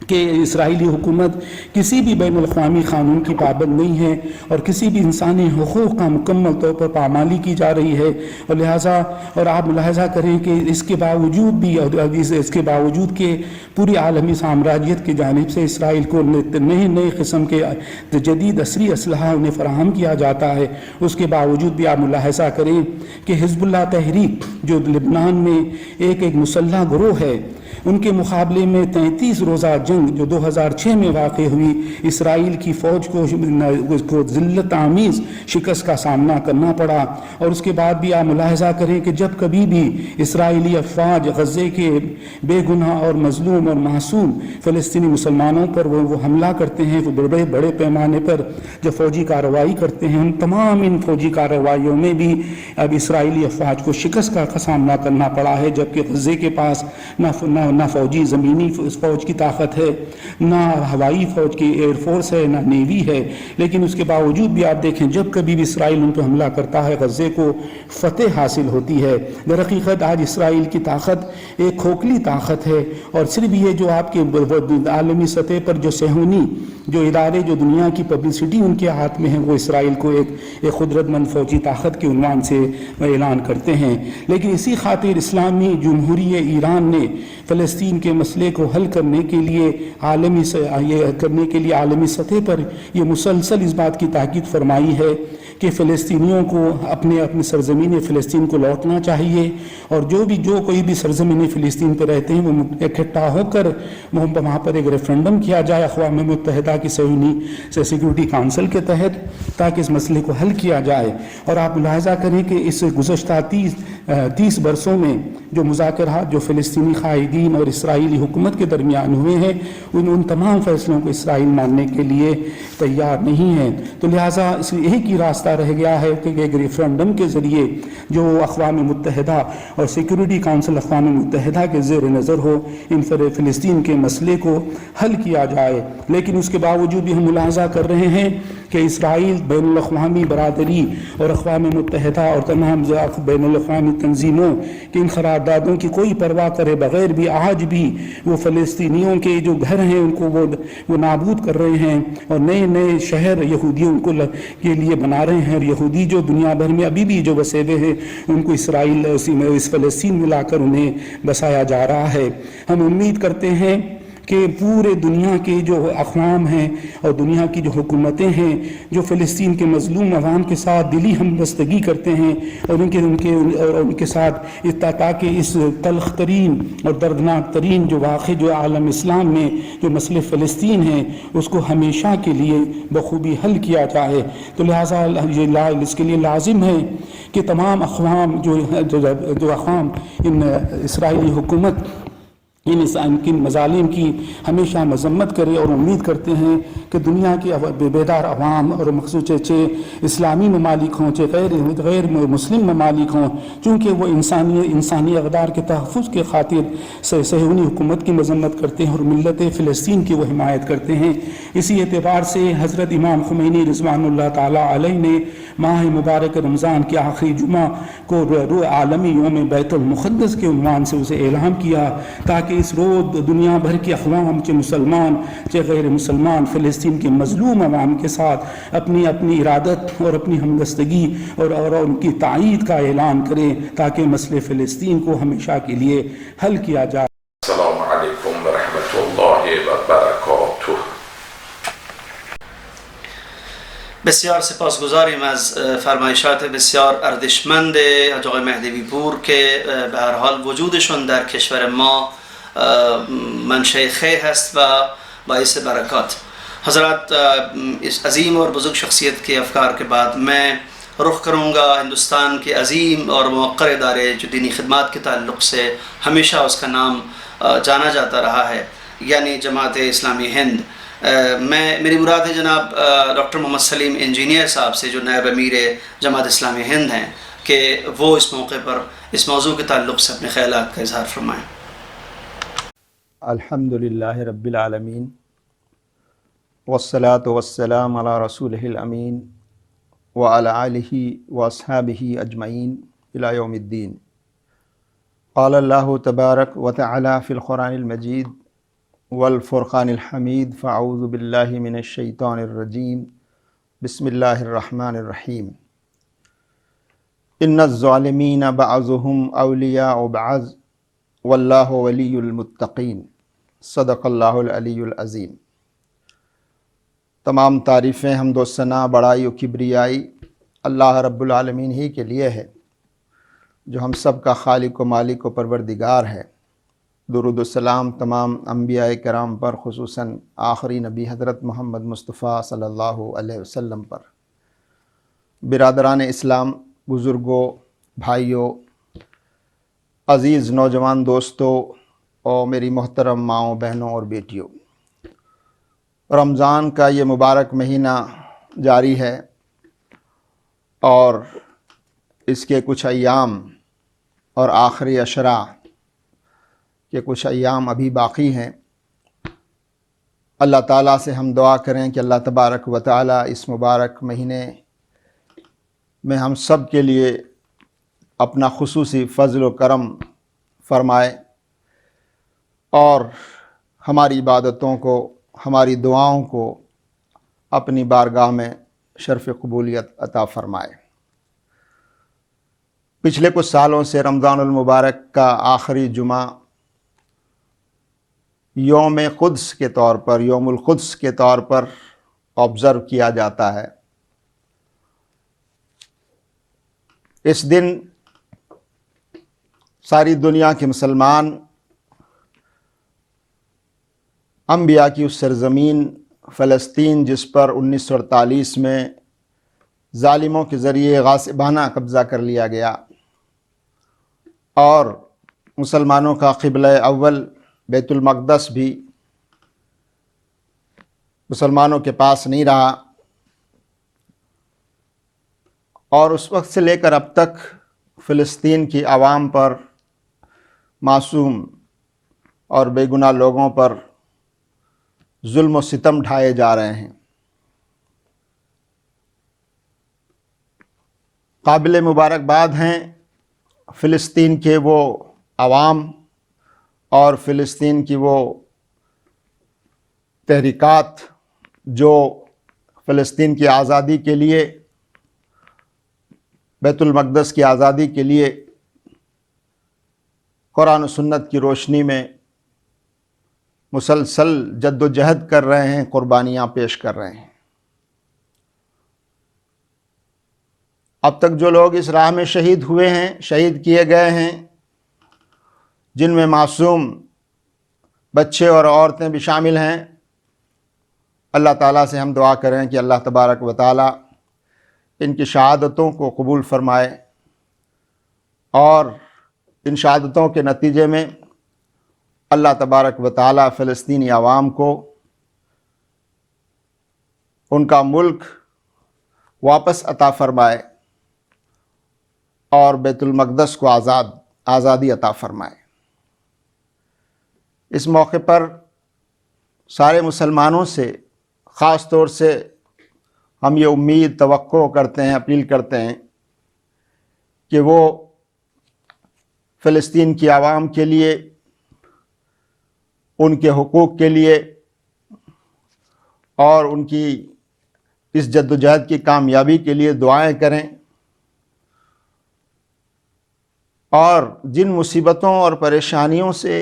کہ اسرائیلی حکومت کسی بھی بین الاقوامی قانون کی پابند نہیں ہے اور کسی بھی انسانی حقوق کا مکمل طور پر پامالی کی جا رہی ہے، اور آپ ملاحظہ کریں کہ اس کے باوجود بھی اس کے باوجود کہ پوری عالمی سامراجیت کی جانب سے اسرائیل کو نئے قسم کے جدید عصری اسلحہ انہیں فراہم کیا جاتا ہے، اس کے باوجود بھی آپ ملاحظہ کریں کہ حزب اللہ تحریک جو لبنان میں ایک مسلح گروہ ہے، ان کے مقابلے میں 33 روزہ جنگ جو 2006 میں واقع ہوئی، اسرائیل کی فوج کو ذلت آمیز شکست کا سامنا کرنا پڑا۔ اور اس کے بعد بھی آپ ملاحظہ کریں کہ جب کبھی بھی اسرائیلی افواج غزے کے بے گناہ اور مظلوم اور معصوم فلسطینی مسلمانوں پر وہ حملہ کرتے ہیں، وہ بڑے پیمانے پر جب فوجی کارروائی کرتے ہیں، ان تمام ان فوجی کارروائیوں میں بھی اب اسرائیلی افواج کو شکست کا سامنا کرنا پڑا ہے، جبکہ غزے کے پاس نہ فوجی زمینی فوج کی طاقت ہے، نہ ہوائی فوج کی ایئر فورس ہے، نہ نیوی ہے، لیکن اس کے باوجود بھی آپ دیکھیں جب کبھی بھی اسرائیل ان پہ حملہ کرتا ہے غزے کو فتح حاصل ہوتی ہے۔ در حقیقت آج اسرائیل کی طاقت ایک کھوکھلی طاقت ہے، اور صرف یہ جو آپ کے عالمی سطح پر جو صہیونی جو ادارے جو دنیا کی پبلسٹی ان کے ہاتھ میں ہے، وہ اسرائیل کو ایک قدرت مند فوجی طاقت کے عنوان سے اعلان کرتے ہیں۔ لیکن اسی خاطر اسلامی جمہوریہ ایران نے فلسطین کے مسئلے کو حل کرنے کے لیے عالمی سطح پر یہ مسلسل اس بات کی تاکید فرمائی ہے کہ فلسطینیوں کو اپنے سرزمین فلسطین کو لوٹنا چاہیے، اور جو کوئی بھی سرزمین فلسطین پہ رہتے ہیں وہ اکٹھا ہو کر وہاں پر ایک ریفرنڈم کیا جائے اقوام متحدہ کی سیکورٹی کونسل کے تحت، تاکہ اس مسئلے کو حل کیا جائے۔ اور آپ ملاحظہ کریں کہ اس گزشتہ 30 برسوں میں جو مذاکرات جو فلسطینی قائدین اور اسرائیلی حکومت کے درمیان ہوئے ہیں، ان تمام فیصلوں کو اسرائیل ماننے کے لیے تیار نہیں ہے۔ تو لہٰذا ایک ہی راستہ رہ گیا ہے کہ ایک ریفرنڈم کے ذریعے جو اقوام متحدہ اور سیکورٹی کونسل اقوام متحدہ کے زیر نظر ہو، ان فلسطین کے مسئلے کو حل کیا جائے۔ لیکن اس کے باوجود بھی ہم ملاحظہ کر رہے ہیں کہ اسرائیل بین الاقوامی برادری اور اقوام متحدہ اور تمام بین الاقوامی تنظیموں کی ان قراردادوں کی کوئی پرواہ کرے بغیر بھی آج بھی وہ فلسطینیوں کے جو گھر ہیں ان کو وہ نابود کر رہے ہیں، اور نئے شہر یہودیوں کے لیے بنا رہے ہیں، اور یہودی جو دنیا بھر میں ابھی بھی جو بسے ہوئے ہیں ان کو اسرائیل اس فلسطین میں لا کر انہیں بسایا جا رہا ہے۔ ہم امید کرتے ہیں کہ پورے دنیا کے جو اقوام ہیں اور دنیا کی جو حکومتیں ہیں جو فلسطین کے مظلوم عوام کے ساتھ دلی ہمدستگی کرتے ہیں اور ان کے ساتھ تاکہ اس تلخ ترین اور دردناک ترین جو واقع جو عالم اسلام میں جو مسئلہ فلسطین ہے اس کو ہمیشہ کے لیے بخوبی حل کیا جائے۔ تو لہٰذا اس کے لیے لازم ہے کہ تمام اقوام جو اقوام ان اسرائیلی حکومت ان مظالم کی ہمیشہ مذمت کرے، اور امید کرتے ہیں کہ دنیا کے بیدار عوام اور مخصوص اسلامی ممالک ہوں چاہے غیر مسلم ممالک ہوں، چونکہ وہ انسانی اقدار کے تحفظ کے خاطر صہیونی حکومت کی مذمت کرتے ہیں اور ملت فلسطین کی وہ حمایت کرتے ہیں۔ اسی اعتبار سے حضرت امام خمینی رضوان اللہ تعالیٰ علیہ نے ماہ مبارک رمضان کے آخری جمعہ کو عالمی یوم بیت المقدس کے عنوان سے اسے اعلان کیا، تاکہ اس روز دنیا بھر کے اقوام چاہے مسلمان چاہے غیر مسلمان فلسطین کے مظلوم عوام کے ساتھ اپنی ارادت اور اپنی ہمدستگی اور ان کی تائید کا اعلان کریں، تاکہ مسئلہ فلسطین کو ہمیشہ کے لیے حل کیا جائے۔ السلام علیکم ورحمۃ اللہ وبرکاتہ۔ بسیار سپاسگزاریم از فرمایشات بسیار ارزشمند حاج آقای مهدوی پور که به هر حال وجودشون در کشور ما منشأ خیر هست و باعث برکات۔ حضرات، اس عظیم اور بزرگ شخصیت کے افکار کے بعد میں رخ کروں گا ہندوستان کے عظیم اور موقر ادارے جو دینی خدمات کے تعلق سے ہمیشہ اس کا نام جانا جاتا رہا ہے، یعنی جماعت اسلامی ہند۔ میری مراد ہے جناب ڈاکٹر محمد سلیم انجینئر صاحب سے جو نائب امیر جماعت اسلامی ہند ہیں، کہ وہ اس موقع پر اس موضوع کے تعلق سے اپنے خیالات کا اظہار فرمائیں۔ الحمدللہ رب العالمین والصلاة والسلام علی رسولہ الامین وعلی آلہ واصحابہ اجمعین الی یوم الدین۔ قال اللہ تبارک وتعالی فی القرآن المجید والفرقان الحمید، فاعوذ باللہ من الشیطان الرجیم، بسم اللہ الرحمن الرحیم۔ ان الظالمین بعضهم اولیاء بعض واللہ ولی المتقین، صدق اللہ العلی العظیم۔ تمام تعریفیں حمد و ثنا بڑائی و کبریائی اللہ رب العالمین ہی کے لیے ہے، جو ہم سب کا خالق و مالک و پروردگار ہے۔ درود و سلام تمام انبیاء کرام پر، خصوصاً آخری نبی حضرت محمد مصطفیٰ صلی اللہ علیہ وسلم پر۔ برادران اسلام، بزرگوں، بھائیوں، عزیز نوجوان دوستوں اور میری محترم ماؤں، بہنوں اور بیٹیوں، رمضان کا یہ مبارک مہینہ جاری ہے اور اس کے کچھ ایام اور آخری عشرہ کے کچھ ایام ابھی باقی ہیں۔ اللہ تعالیٰ سے ہم دعا کریں کہ اللہ تبارک و تعالیٰ اس مبارک مہینے میں ہم سب کے لیے اپنا خصوصی فضل و کرم فرمائے اور ہماری عبادتوں کو، ہماری دعاؤں کو اپنی بارگاہ میں شرف قبولیت عطا فرمائے۔ پچھلے کچھ سالوں سے رمضان المبارک کا آخری جمعہ یوم قدس کے طور پر، یوم القدس کے طور پر آبزرو کیا جاتا ہے۔ اس دن ساری دنیا کے مسلمان انبیاء کی اس سرزمین فلسطین، جس پر 1948 میں ظالموں کے ذریعے غاصبانہ قبضہ کر لیا گیا اور مسلمانوں کا قبلہ اول بیت المقدس بھی مسلمانوں کے پاس نہیں رہا، اور اس وقت سے لے کر اب تک فلسطین کی عوام پر، معصوم اور بے گناہ لوگوں پر ظلم و ستم ڈھائے جا رہے ہیں۔ قابل مبارکباد ہیں فلسطین کے وہ عوام اور فلسطین کی وہ تحریکات جو فلسطین کی آزادی کے لیے، بیت المقدس کی آزادی کے لیے قرآن و سنت کی روشنی میں مسلسل جد و جہد کر رہے ہیں، قربانیاں پیش کر رہے ہیں۔ اب تک جو لوگ اس راہ میں شہید ہوئے ہیں، شہید کیے گئے ہیں، جن میں معصوم بچے اور عورتیں بھی شامل ہیں، اللہ تعالیٰ سے ہم دعا کریں کہ اللہ تبارک و تعالیٰ ان کی شہادتوں کو قبول فرمائے اور ان شہادتوں کے نتیجے میں اللہ تبارک و تعالیٰ فلسطینی عوام کو ان کا ملک واپس عطا فرمائے اور بیت المقدس کو آزادی عطا فرمائے۔ اس موقع پر سارے مسلمانوں سے، خاص طور سے ہم یہ امید، توقع کرتے ہیں، اپیل کرتے ہیں کہ وہ فلسطین کی عوام کے لیے، ان کے حقوق کے لیے اور ان کی اس جد و جہد کی کامیابی کے لیے دعائیں کریں، اور جن مصیبتوں اور پریشانیوں سے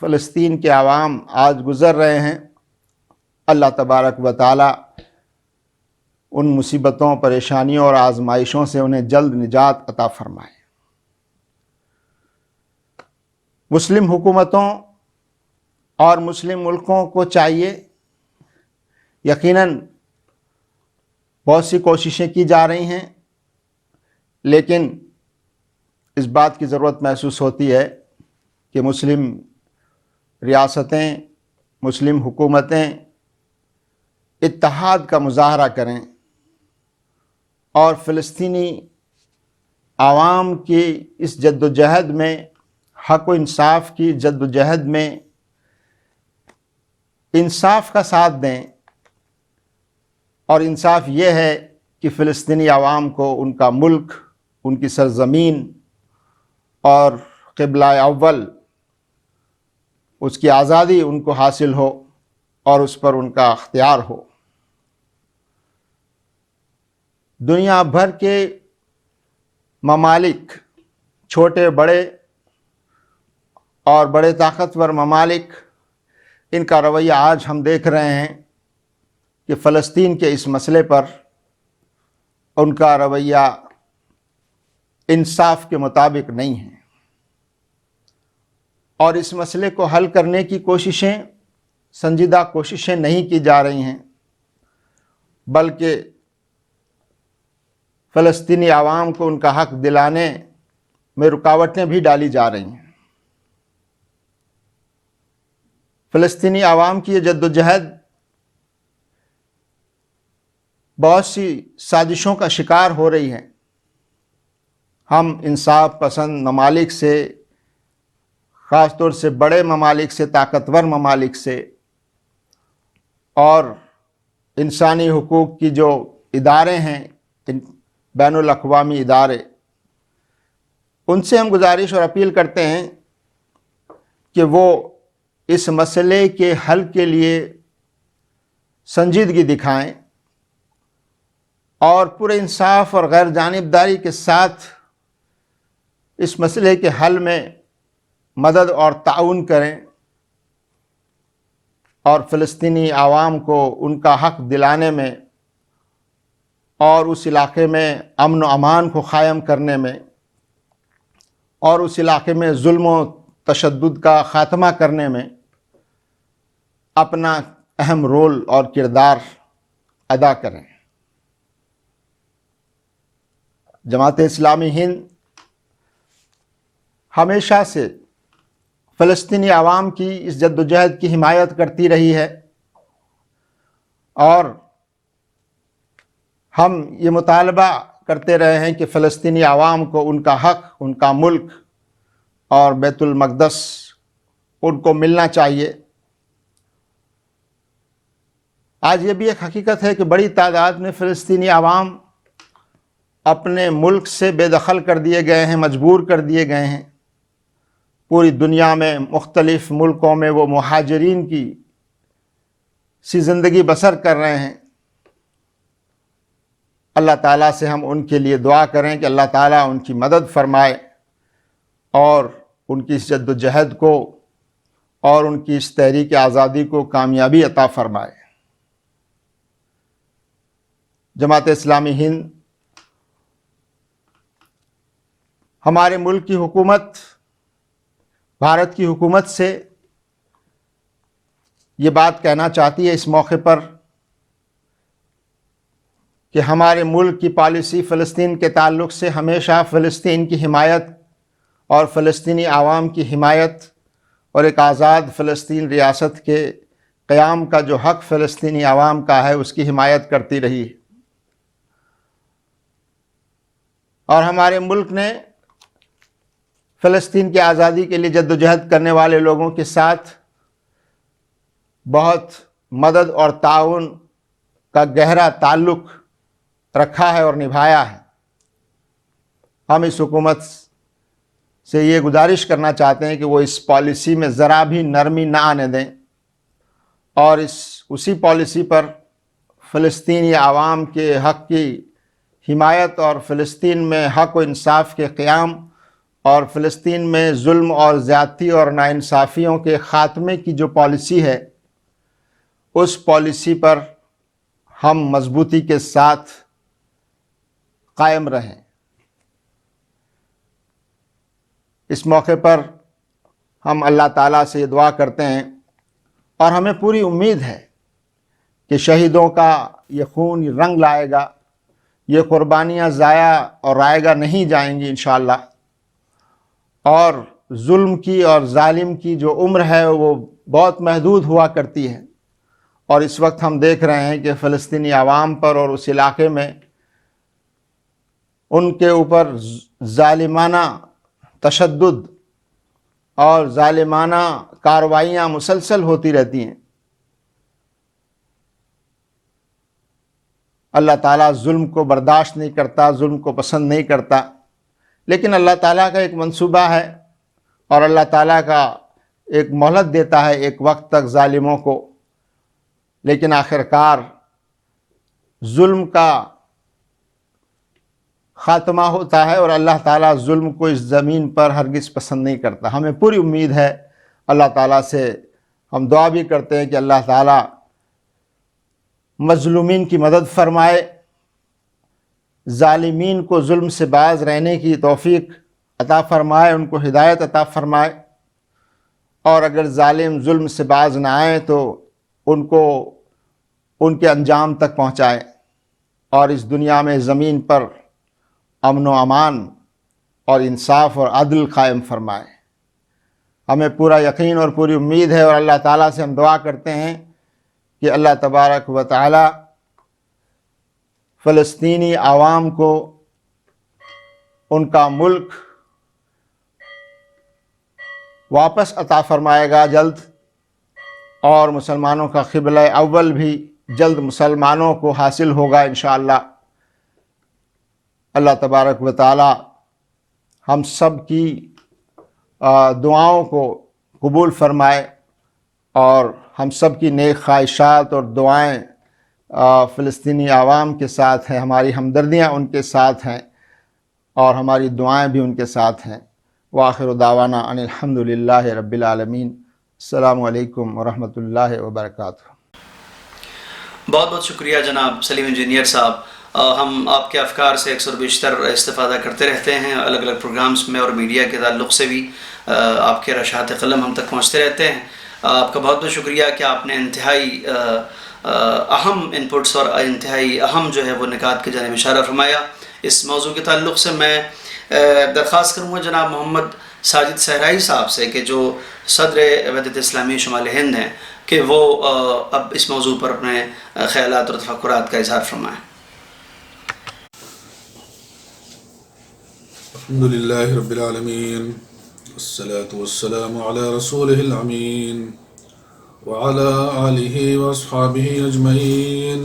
فلسطین کے عوام آج گزر رہے ہیں، اللہ تبارک و تعالی ان مصیبتوں، پریشانیوں اور آزمائشوں سے انہیں جلد نجات عطا فرمائے۔ مسلم حکومتوں اور مسلم ملکوں کو چاہیے، یقیناً بہت سی کوششیں کی جا رہی ہیں، لیکن اس بات کی ضرورت محسوس ہوتی ہے کہ مسلم ریاستیں، مسلم حکومتیں اتحاد کا مظاہرہ کریں اور فلسطینی عوام کی اس جد و جہد میں، حق و انصاف کی جد و جہد میں انصاف کا ساتھ دیں، اور انصاف یہ ہے کہ فلسطینی عوام کو ان کا ملک، ان کی سرزمین اور قبلہ اول، اس کی آزادی ان کو حاصل ہو اور اس پر ان کا اختیار ہو۔ دنیا بھر کے ممالک، چھوٹے بڑے اور بڑے طاقتور ممالک، ان کا رویہ آج ہم دیکھ رہے ہیں کہ فلسطین کے اس مسئلے پر ان کا رویہ انصاف کے مطابق نہیں ہے۔ اور اس مسئلے کو حل کرنے کی کوششیں، سنجیدہ کوششیں نہیں کی جا رہی ہیں، بلکہ فلسطینی عوام کو ان کا حق دلانے میں رکاوٹیں بھی ڈالی جا رہی ہیں۔ فلسطینی عوام کی یہ جدوجہد بہت سی سازشوں کا شکار ہو رہی ہے۔ ہم انصاف پسند ممالک سے، خاص طور سے بڑے ممالک سے، طاقتور ممالک سے، اور انسانی حقوق کی جو ادارے ہیں، بین الاقوامی ادارے، ان سے ہم گزارش اور اپیل کرتے ہیں کہ وہ اس مسئلے کے حل کے لیے سنجیدگی دکھائیں اور پورے انصاف اور غیر جانبداری کے ساتھ اس مسئلے کے حل میں مدد اور تعاون کریں، اور فلسطینی عوام کو ان کا حق دلانے میں اور اس علاقے میں امن و امان کو قائم کرنے میں اور اس علاقے میں ظلم و تشدد کا خاتمہ کرنے میں اپنا اہم رول اور کردار ادا کریں۔ جماعت اسلامی ہند ہمیشہ سے فلسطینی عوام کی اس جدوجہد کی حمایت کرتی رہی ہے، اور ہم یہ مطالبہ کرتے رہے ہیں کہ فلسطینی عوام کو ان کا حق، ان کا ملک اور بیت المقدس ان کو ملنا چاہیے۔ آج یہ بھی ایک حقیقت ہے کہ بڑی تعداد میں فلسطینی عوام اپنے ملک سے بے دخل کر دیے گئے ہیں، مجبور کر دیے گئے ہیں۔ پوری دنیا میں مختلف ملکوں میں وہ مہاجرین کی سی زندگی بسر کر رہے ہیں۔ اللہ تعالیٰ سے ہم ان کے لیے دعا کریں کہ اللہ تعالیٰ ان کی مدد فرمائے اور ان کی اس جد و جہد کو اور ان کی اس تحریک آزادی کو کامیابی عطا فرمائے۔ جماعت اسلامی ہند ہمارے ملک کی حکومت، بھارت کی حکومت سے یہ بات کہنا چاہتی ہے اس موقع پر کہ ہمارے ملک کی پالیسی فلسطین کے تعلق سے ہمیشہ فلسطین کی حمایت اور فلسطینی عوام کی حمایت اور ایک آزاد فلسطین ریاست کے قیام کا جو حق فلسطینی عوام کا ہے اس کی حمایت کرتی رہی ہے۔ اور ہمارے ملک نے فلسطین کی آزادی کے لیے جدوجہد کرنے والے لوگوں کے ساتھ بہت مدد اور تعاون کا گہرا تعلق رکھا ہے اور نبھایا ہے۔ ہم اس حکومت سے یہ گزارش کرنا چاہتے ہیں کہ وہ اس پالیسی میں ذرا بھی نرمی نہ آنے دیں اور اسی پالیسی پر فلسطینی عوام کے حق کی حمایت اور فلسطین میں حق و انصاف کے قیام اور فلسطین میں ظلم اور زیادتی اور ناانصافیوں کے خاتمے کی جو پالیسی ہے اس پالیسی پر ہم مضبوطی کے ساتھ قائم رہیں۔ اس موقع پر ہم اللہ تعالیٰ سے یہ دعا کرتے ہیں اور ہمیں پوری امید ہے کہ شہیدوں کا یہ خون یہ رنگ لائے گا، یہ قربانیاں ضائع اور رائگاں نہیں جائیں گی انشاءاللہ، اور ظلم کی اور ظالم کی جو عمر ہے وہ بہت محدود ہوا کرتی ہے۔ اور اس وقت ہم دیکھ رہے ہیں کہ فلسطینی عوام پر اور اس علاقے میں ان کے اوپر ظالمانہ تشدد اور ظالمانہ کارروائیاں مسلسل ہوتی رہتی ہیں۔ اللہ تعالیٰ ظلم کو برداشت نہیں کرتا، ظلم کو پسند نہیں کرتا، لیکن اللہ تعالیٰ کا ایک منصوبہ ہے اور اللہ تعالیٰ کا ایک مہلت دیتا ہے ایک وقت تک ظالموں کو، لیکن آخرکار ظلم کا خاتمہ ہوتا ہے اور اللہ تعالیٰ ظلم کو اس زمین پر ہرگز پسند نہیں کرتا۔ ہمیں پوری امید ہے، اللہ تعالیٰ سے ہم دعا بھی کرتے ہیں کہ اللہ تعالیٰ مظلومین کی مدد فرمائے، ظالمین کو ظلم سے باز رہنے کی توفیق عطا فرمائے، ان کو ہدایت عطا فرمائے، اور اگر ظالم ظلم سے باز نہ آئیں تو ان کو ان کے انجام تک پہنچائیں، اور اس دنیا میں زمین پر امن و امان اور انصاف اور عدل قائم فرمائیں۔ ہمیں پورا یقین اور پوری امید ہے، اور اللہ تعالیٰ سے ہم دعا کرتے ہیں کہ اللہ تبارک و تعالی فلسطینی عوام کو ان کا ملک واپس عطا فرمائے گا جلد، اور مسلمانوں کا قبلہ اول بھی جلد مسلمانوں کو حاصل ہوگا انشاءاللہ۔ اللہ تبارک و تعالی ہم سب کی دعاؤں کو قبول فرمائے، اور ہم سب کی نیک خواہشات اور دعائیں فلسطینی عوام کے ساتھ ہیں، ہماری ہمدردیاں ان کے ساتھ ہیں، اور ہماری دعائیں بھی ان کے ساتھ ہیں۔ وآخر دعوانا ان الحمد للہ رب العالمین۔ السلام علیکم ورحمۃ اللہ وبرکاتہ۔ بہت بہت شکریہ جناب سلیم انجینئر صاحب۔ ہم آپ کے افکار سے اکثر و بیشتر استفادہ کرتے رہتے ہیں، الگ الگ پروگرامز میں اور میڈیا کے تعلق سے بھی آپ کے رشحات قلم ہم تک پہنچتے رہتے ہیں۔ آپ کا بہت بہت شکریہ کہ آپ نے انتہائی اہم انپٹس اور انتہائی اہم جو ہے وہ نکات کی جانب اشارہ فرمایا۔ اس موضوع کے تعلق سے میں درخواست کروں گا جناب محمد ساجد صحرائی صاحب سے کہ جو صدر وحدت اسلامی شمال ہند ہیں کہ وہ اب اس موضوع پر اپنے خیالات اور تفکرات کا اظہار فرمائیں۔ الحمد لله رب العالمين والصلاة والسلام على رسوله الأمين وعلى آله وأصحابه أجمعين.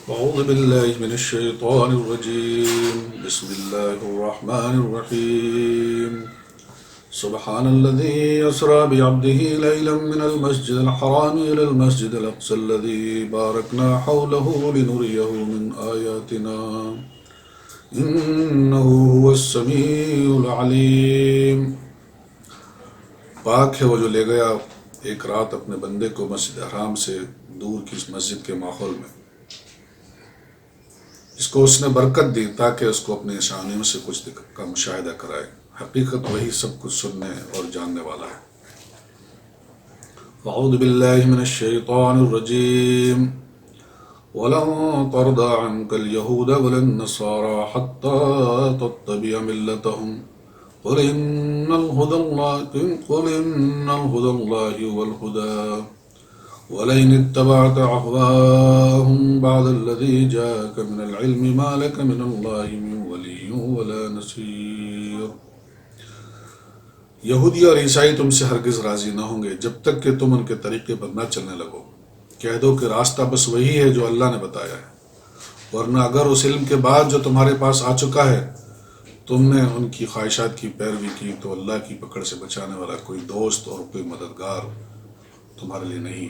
أعوذ بالله من الشيطان الرجيم. بسم الله الرحمن الرحيم. سبحان الذي أسرى بعبده ليلا من المسجد الحرام إلى المسجد الأقصى الذي باركنا حوله لنريه من آياتنا انه هو السمیع العلیم. پاک ہے وہ جو لے گیا ایک رات اپنے بندے کو مسجد حرام سے دور کی اس مسجد کے ماحول میں، اس کو اس نے برکت دی تاکہ اس کو اپنی نشانیوں سے کچھ کا مشاہدہ کرائے۔ حقیقت وہی سب کچھ سننے اور جاننے والا ہے۔ اعوذ باللہ من الشیطان الرجیم. وَلَن تَرْضَىٰ عَنكَ الْيَهُودَ وَلَا النَّصَارَىٰ حَتَّىٰ تَتَّبِعَ مِلَّتَهُمْ قُلْ إِنَّ الْهُدَى اللَّهِ هُوَ الْهُدَىٰ وَلَئِنِ اتَّبَعْتَ أَهْوَاءَهُمْ بَعْدَ الَّذِي جَاءَكَ مِنَ الْعِلْمِ مَا لَكَ مِنَ اللَّهِ مِن وَلِيٍّ وَلَا نَصِيرٍ. یہودی اور عیسائی تم سے ہرگز راضی نہ ہوں گے جب تک کہ تم ان کے طریقے پر نہ چلنے لگو۔ کہہ دو کہ راستہ بس وہی ہے جو اللہ نے بتایا ہے، ورنہ اگر اس علم کے بعد جو تمہارے پاس آ چکا ہے تم نے ان کی خواہشات کی پیروی کی تو اللہ کی پکڑ سے بچانے والا کوئی دوست اور کوئی مددگار تمہارے لیے نہیں۔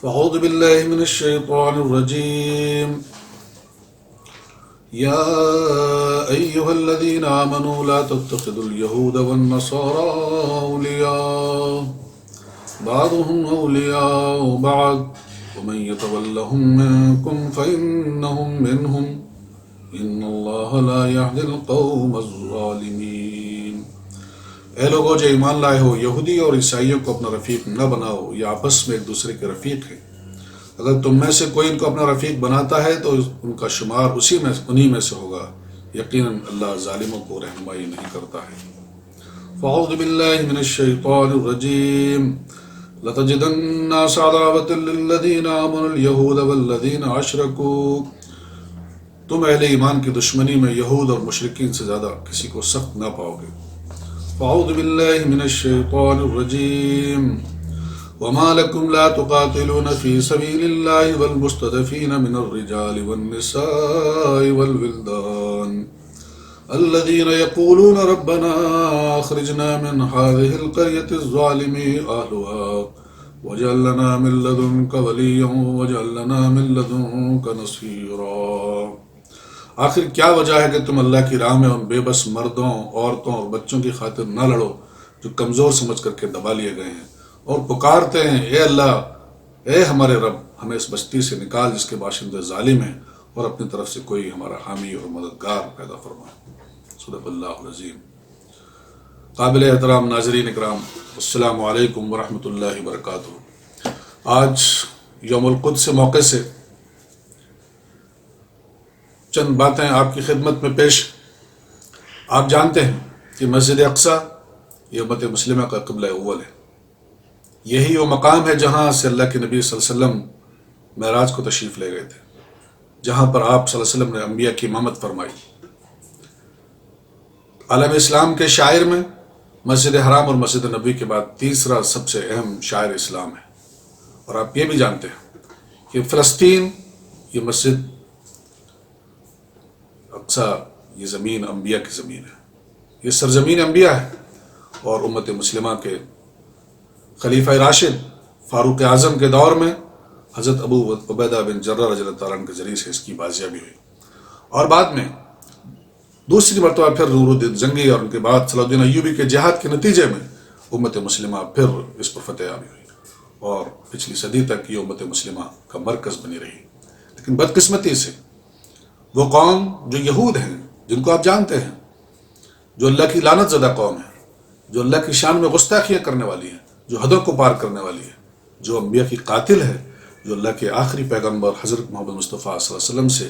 فاعوذ باللہ من الشیطان الرجیم. یا ایہا الذین آمنوا لا تتخذوا اليہود والنصارى اولیاء بعضهم أولياء بعض ومن يتولهم منكم فإنهم منهم إن الله لا يهدي القوم الظالمين. اے لوگوں جو ایمان لائے ہو، یہودی اور عیسائیوں کو اپنا رفیق نہ بناؤ، یہ آپس میں ایک دوسرے کے رفیق ہیں۔ اگر تم میں سے کوئی ان کو اپنا رفیق بناتا ہے تو ان کا شمار انہی میں سے ہوگا، یقیناً اللہ ظالموں کو رہنمائی نہیں کرتا ہے۔ فاعوذ باللہ من الشیطان الرجیم. لَتَجِدَنَّ عَدَاوَةً لِلَّذِينَ آمَنُوا الْيَهُودَ وَالَّذِينَ أَشْرَكُوا. تم اہل ایمان کی دشمنی میں یہود اور مشرکین سے زیادہ کسی کو سخت نہ پاؤ گے۔ فاعوذ باللہ من الشیطان الرجیم. وَمَا لَكُمْ لَا تُقَاتِلُونَ فِي سَبِيلِ اللَّهِ وَالْمُسْتَضْعَفِينَ مِنَ الرِّجَالِ وَالنِّسَاءِ وَالْوِلْدَانِ الذين يقولون ربنا أخرجنا من هذه القرية الظالم أهلها واجعل لنا من لدنك وليا واجعل لنا من لدنك نصيرا. آخر کیا وجہ ہے کہ تم اللہ کی راہ میں ان بے بس مردوں، عورتوں اور بچوں کی خاطر نہ لڑو جو کمزور سمجھ کر کے دبا لیے گئے ہیں اور پکارتے ہیں اے اللہ، اے ہمارے رب، ہمیں اس بستی سے نکال جس کے باشندے ظالم ہیں، اور اپنی طرف سے کوئی ہمارا حامی اور مددگار پیدا فرمائے۔ صدق اللہ العظیم. قابل احترام ناظرین اکرام، السلام علیکم ورحمۃ اللہ وبرکاتہ۔ آج یوم القدس موقع سے چند باتیں آپ کی خدمت میں پیش۔ آپ جانتے ہیں کہ مسجد اقصی یہ امت مسلمہ کا قبلہ اول ہے۔ یہی وہ مقام ہے جہاں سے اللہ کے نبی صلی اللہ علیہ وسلم معراج کو تشریف لے گئے تھے، جہاں پر آپ صلی اللہ علیہ وسلم نے انبیاء کی امامت فرمائی۔ عالم اسلام کے شاعر میں مسجد حرام اور مسجد نبوی کے بعد تیسرا سب سے اہم شاعر اسلام ہے۔ اور آپ یہ بھی جانتے ہیں کہ فلسطین یہ مسجد اقصی یہ زمین انبیاء کی زمین ہے، یہ سرزمین انبیاء ہے، اور امت مسلمہ کے خلیفہ راشد فاروق اعظم کے دور میں حضرت ابو عبیدہ بن جراح رضی اللہ تعالیٰ عنہ کے ذریعے سے اس کی بازیابی ہوئی، اور بعد میں دوسری مرتبہ پھر نور الدین زنگی اور ان کے بعد صلاح الدین ایوبی کے جہاد کے نتیجے میں امت مسلمہ پھر اس پر فتح یابی ہوئی، اور پچھلی صدی تک یہ امت مسلمہ کا مرکز بنی رہی۔ لیکن بدقسمتی سے وہ قوم جو یہود ہیں، جن کو آپ جانتے ہیں، جو اللہ کی لعنت زدہ قوم ہے، جو اللہ کی شان میں گستاخیاں کرنے والی ہے، جو حدوں کو پار کرنے والی ہے، جو انبیاء کی قاتل ہے، جو اللہ کے آخری پیغمبر حضرت محمد مصطفیٰ صلی اللہ علیہ وسلم سے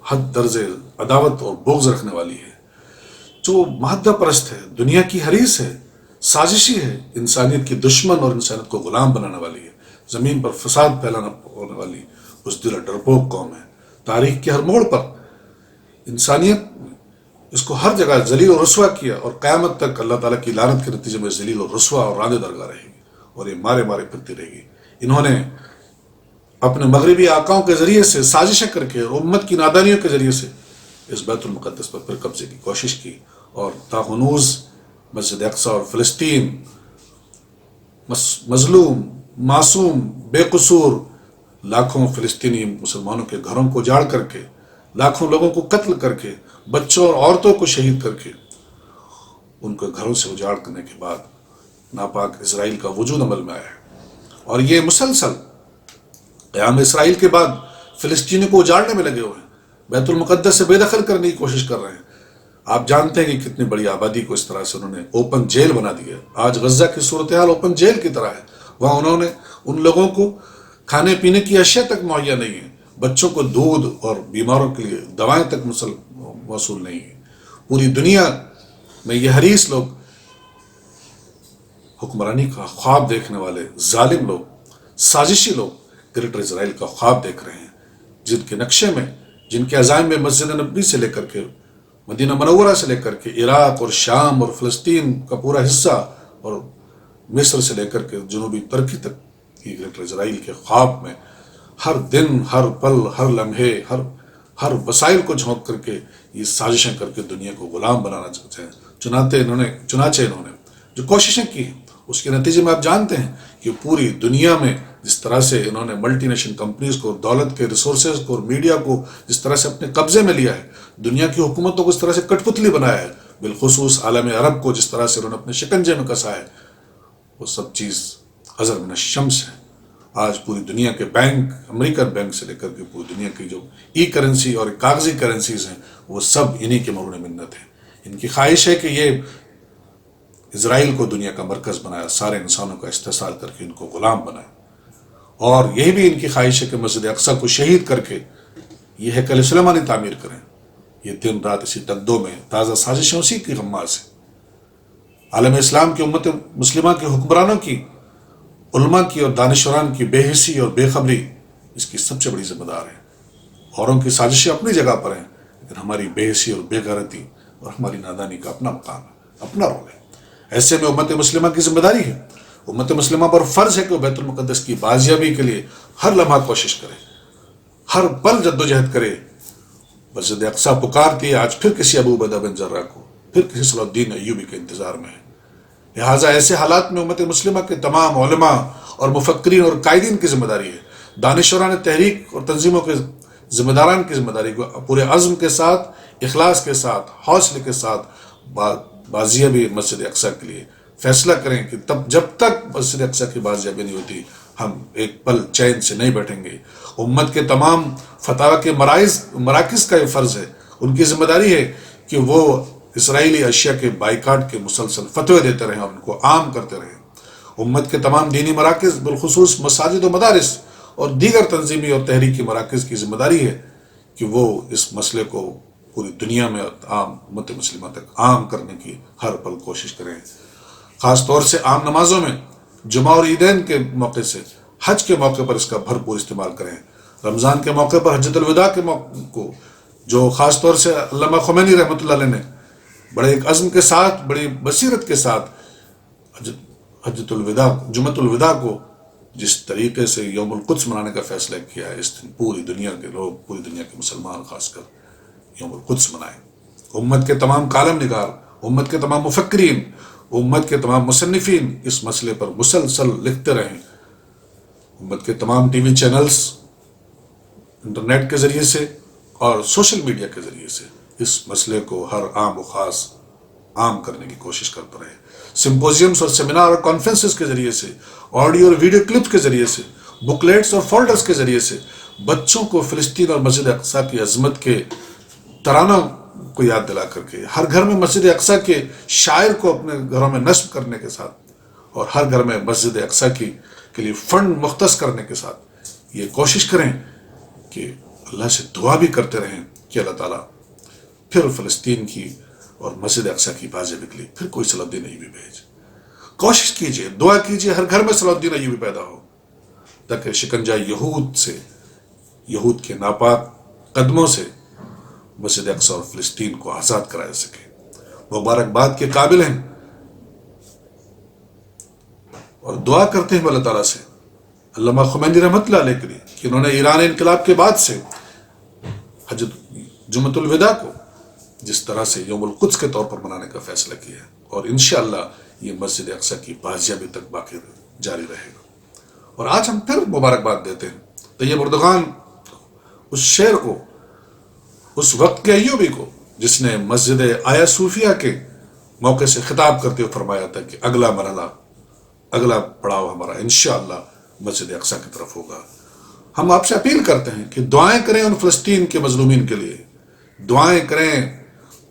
حد درجہ عداوت اور بغض رکھنے والی ہے، جو مادہ پرست ہے، دنیا کی حریص ہے، سازشی ہے، انسانیت کی دشمن اور انسانیت کو غلام بنانے والی ہے، زمین پر فساد پھیلانا ہونے والی اس دل ڈرپوک قوم ہے۔ تاریخ کے ہر موڑ پر انسانیت اس کو ہر جگہ ذلیل و رسوا کیا، اور قیامت تک اللہ تعالیٰ کی لعنت کے نتیجے میں ذلیل و رسوا اور راندے درگاہ رہے گی، اور یہ مارے مارے پھرتی رہے گی۔ انہوں نے اپنے مغربی آقاؤں کے ذریعے سے سازشیں کر کے اور امت کی نادانیوں کے ذریعے سے اس بیت المقدس پر پھر قبضے کی کوشش کی، اور تاہنوز مسجد اقصی اور فلسطین مظلوم، معصوم، بے قصور لاکھوں فلسطینی مسلمانوں کے گھروں کو اجاڑ کر کے، لاکھوں لوگوں کو قتل کر کے، بچوں اور عورتوں کو شہید کر کے، ان کو گھروں سے اجاڑ کرنے کے بعد ناپاک اسرائیل کا وجود عمل میں آیا ہے، اور یہ مسلسل قیام اسرائیل کے بعد فلسطینی کو اجاڑنے میں لگے ہوئے ہیں، بیت المقدس سے بے دخل کرنے کی کوشش کر رہے ہیں۔ آپ جانتے ہیں کہ کتنی بڑی آبادی کو اس طرح سے انہوں نے اوپن جیل بنا دیا۔ آج غزہ کی صورتحال اوپن جیل کی طرح ہے، وہاں انہوں نے ان لوگوں کو کھانے پینے کی اشیاء تک مہیا نہیں ہے، بچوں کو دودھ اور بیماروں کے لیے دوائیں تک موصول نہیں ہیں۔ پوری دنیا میں یہ حریص لوگ، حکمرانی کا خواب دیکھنے والے ظالم لوگ، سازشی لوگ گریٹر اسرائیل کا خواب دیکھ رہے ہیں، جن کے نقشے میں، جن کے عزائم میں مسجد نبوی سے لے کر کے مدینہ منورہ سے لے کر کے عراق اور شام اور فلسطین کا پورا حصہ اور مصر سے لے کر کے جنوبی ترکی تک، یہ گریٹر اسرائیل کے خواب میں ہر دن، ہر پل، ہر لمحے، ہر وسائل کو جھونک کر کے یہ سازشیں کر کے دنیا کو غلام بنانا چاہتے ہیں۔ چنانچہ انہوں نے جو کوششیں کی ہیں، اس کے نتیجے میں آپ جانتے ہیں کہ پوری دنیا میں جس طرح سے انہوں نے ملٹی نیشنل کمپنیز کو، دولت کے ریسورسز کو اور میڈیا کو جس طرح سے اپنے قبضے میں لیا ہے، دنیا کی حکومتوں کو اس طرح سے کٹ پتلی بنایا ہے، بالخصوص عالم عرب کو جس طرح سے انہوں نے اپنے شکنجے میں کسا ہے، وہ سب چیز ازر من الشمس ہے۔ آج پوری دنیا کے بینک، امریکن بینک سے لے کر کے پوری دنیا کی جو ای کرنسی اور کاغذی کرنسیز ہیں، وہ سب انہی کے مرہون منت ہیں۔ ان کی خواہش ہے کہ یہ اسرائیل کو دنیا کا مرکز بنایا، سارے انسانوں کا استحصال کر کے ان کو غلام بنائے، اور یہی بھی ان کی خواہش ہے کہ مسجد اقصی کو شہید کر کے یہ ہیکل سلیمانی تعمیر کریں۔ یہ دن رات اسی تگدوں میں تازہ سازشیں اسی کی غماز ہیں۔ عالم اسلام کی امت مسلمہ کے حکمرانوں کی، علماء کی اور دانشوران کی بے حسی اور بے خبری اس کی سب سے بڑی ذمہ دار ہے۔ اوروں کی سازشیں اپنی جگہ پر ہیں، لیکن ہماری بے حسی اور بے غیرتی اور ہماری نادانی کا اپنا مقام ہے، اپنا رول ہے۔ ایسے میں امت مسلمہ کی ذمہ داری ہے، امت مسلمہ پر فرض ہے کہ وہ بیت المقدس کی بازیابی کے لیے ہر لمحہ کوشش کرے، ہر پل جدوجہد کرے۔ مسجد اقصی پکارتی ہے آج پھر کسی ابو عبیدہ بن جراح کو، پھر کسی صلاح الدین ایوبی کے انتظار میں ہے۔ لہٰذا ایسے حالات میں امت مسلمہ کے تمام علماء اور مفکرین اور قائدین کی ذمہ داری ہے، دانشوران تحریک اور تنظیموں کے ذمہ داران کی ذمہ داری کو پورے عزم کے ساتھ، اخلاص کے ساتھ، حوصلے کے ساتھ بازیابی مسجد اقصی کے لیے فیصلہ کریں کہ جب تک مسجد اقصی کی بازیابی نہیں ہوتی، ہم ایک پل چین سے نہیں بیٹھیں گے۔ امت کے تمام فتاوی کے مراکز کا یہ فرض ہے، ان کی ذمہ داری ہے کہ وہ اسرائیلی اشیاء کے بائیکاٹ کے مسلسل فتوے دیتے رہیں اور ان کو عام کرتے رہیں۔ امت کے تمام دینی مراکز بالخصوص مساجد و مدارس اور دیگر تنظیمی اور تحریکی مراکز کی ذمہ داری ہے کہ وہ اس مسئلے کو پوری دنیا میں عام امت مسلمہ تک عام کرنے کی ہر پل کوشش کریں، خاص طور سے عام نمازوں میں، جمعہ اور عیدین کے موقع سے، حج کے موقع پر اس کا بھرپور استعمال کریں، رمضان کے موقع پر حجۃ الوداع کے موقع کو، جو خاص طور سے علامہ خمینی رحمۃ اللہ علیہ نے بڑے ایک عزم کے ساتھ، بڑی بصیرت کے ساتھ حجۃ الوداع، جمعۃ الوداع کو جس طریقے سے یوم القدس منانے کا فیصلہ کیا ہے، اس دن پوری دنیا کے لوگ، پوری دنیا کے مسلمان خاص کر یوم القدس منائیں۔ امت کے تمام کالم نگار، امت کے تمام مفکرین، امت کے تمام مصنفین اس مسئلے پر مسلسل لکھتے رہیں۔ امت کے تمام ٹی وی چینلز انٹرنیٹ کے ذریعے سے اور سوشل میڈیا کے ذریعے سے اس مسئلے کو ہر عام و خاص عام کرنے کی کوشش کرتے رہیں۔ سمپوزیمز اور سیمینار اور کانفرنسز کے ذریعے سے، آڈیو اور ویڈیو کلپس کے ذریعے سے، بکلیٹس اور فولڈرز کے ذریعے سے بچوں کو فلسطین اور مسجد اقصیٰ کی عظمت کے ترانوں کو یاد دلا کر کے، ہر گھر میں مسجد اقصیٰ کے شاعر کو اپنے گھروں میں نصب کرنے کے ساتھ، اور ہر گھر میں مسجد اقصیٰ کے لیے فنڈ مختص کرنے کے ساتھ یہ کوشش کریں کہ اللہ سے دعا بھی کرتے رہیں کہ اللہ تعالیٰ پھر فلسطین کی اور مسجد اقصیٰ کی بازیابی کے لیے پھر کوئی صلاح الدین ایوبی بھیج۔ کوشش کیجئے، دعا کیجئے، ہر گھر میں صلاح الدین ایوبی پیدا ہو، تاکہ شکنجہ یہود کے ناپاک قدموں سے مسجد اقصیٰ اور فلسطین کو آزاد کرایا سکے۔ مبارکباد کے قابل ہیں اور دعا کرتے ہیں اللہ تعالیٰ سے علامہ خمینی رحمۃ اللہ علیہ کے لیے کہ انہوں نے ایران انقلاب کے بعد سے جمعۃ الوداع کو جس طرح سے یوم القدس کے طور پر منانے کا فیصلہ کیا ہے، اور انشاءاللہ یہ مسجد اقصیٰ کی بازیابی تک باقی جاری رہے گا۔ اور آج ہم پھر مبارکباد دیتے ہیں طیب اردغان، اس شعر کو، اس وقت کے ایوبی کو جس نے مسجد آیا صوفیہ کے موقع سے خطاب کرتے ہوئے فرمایا تھا کہ اگلا مرحلہ، اگلا پڑاؤ ہمارا انشاءاللہ مسجد اقصیٰ کی طرف ہوگا۔ ہم آپ سے اپیل کرتے ہیں کہ دعائیں کریں ان فلسطین کے مظلومین کے لیے، دعائیں کریں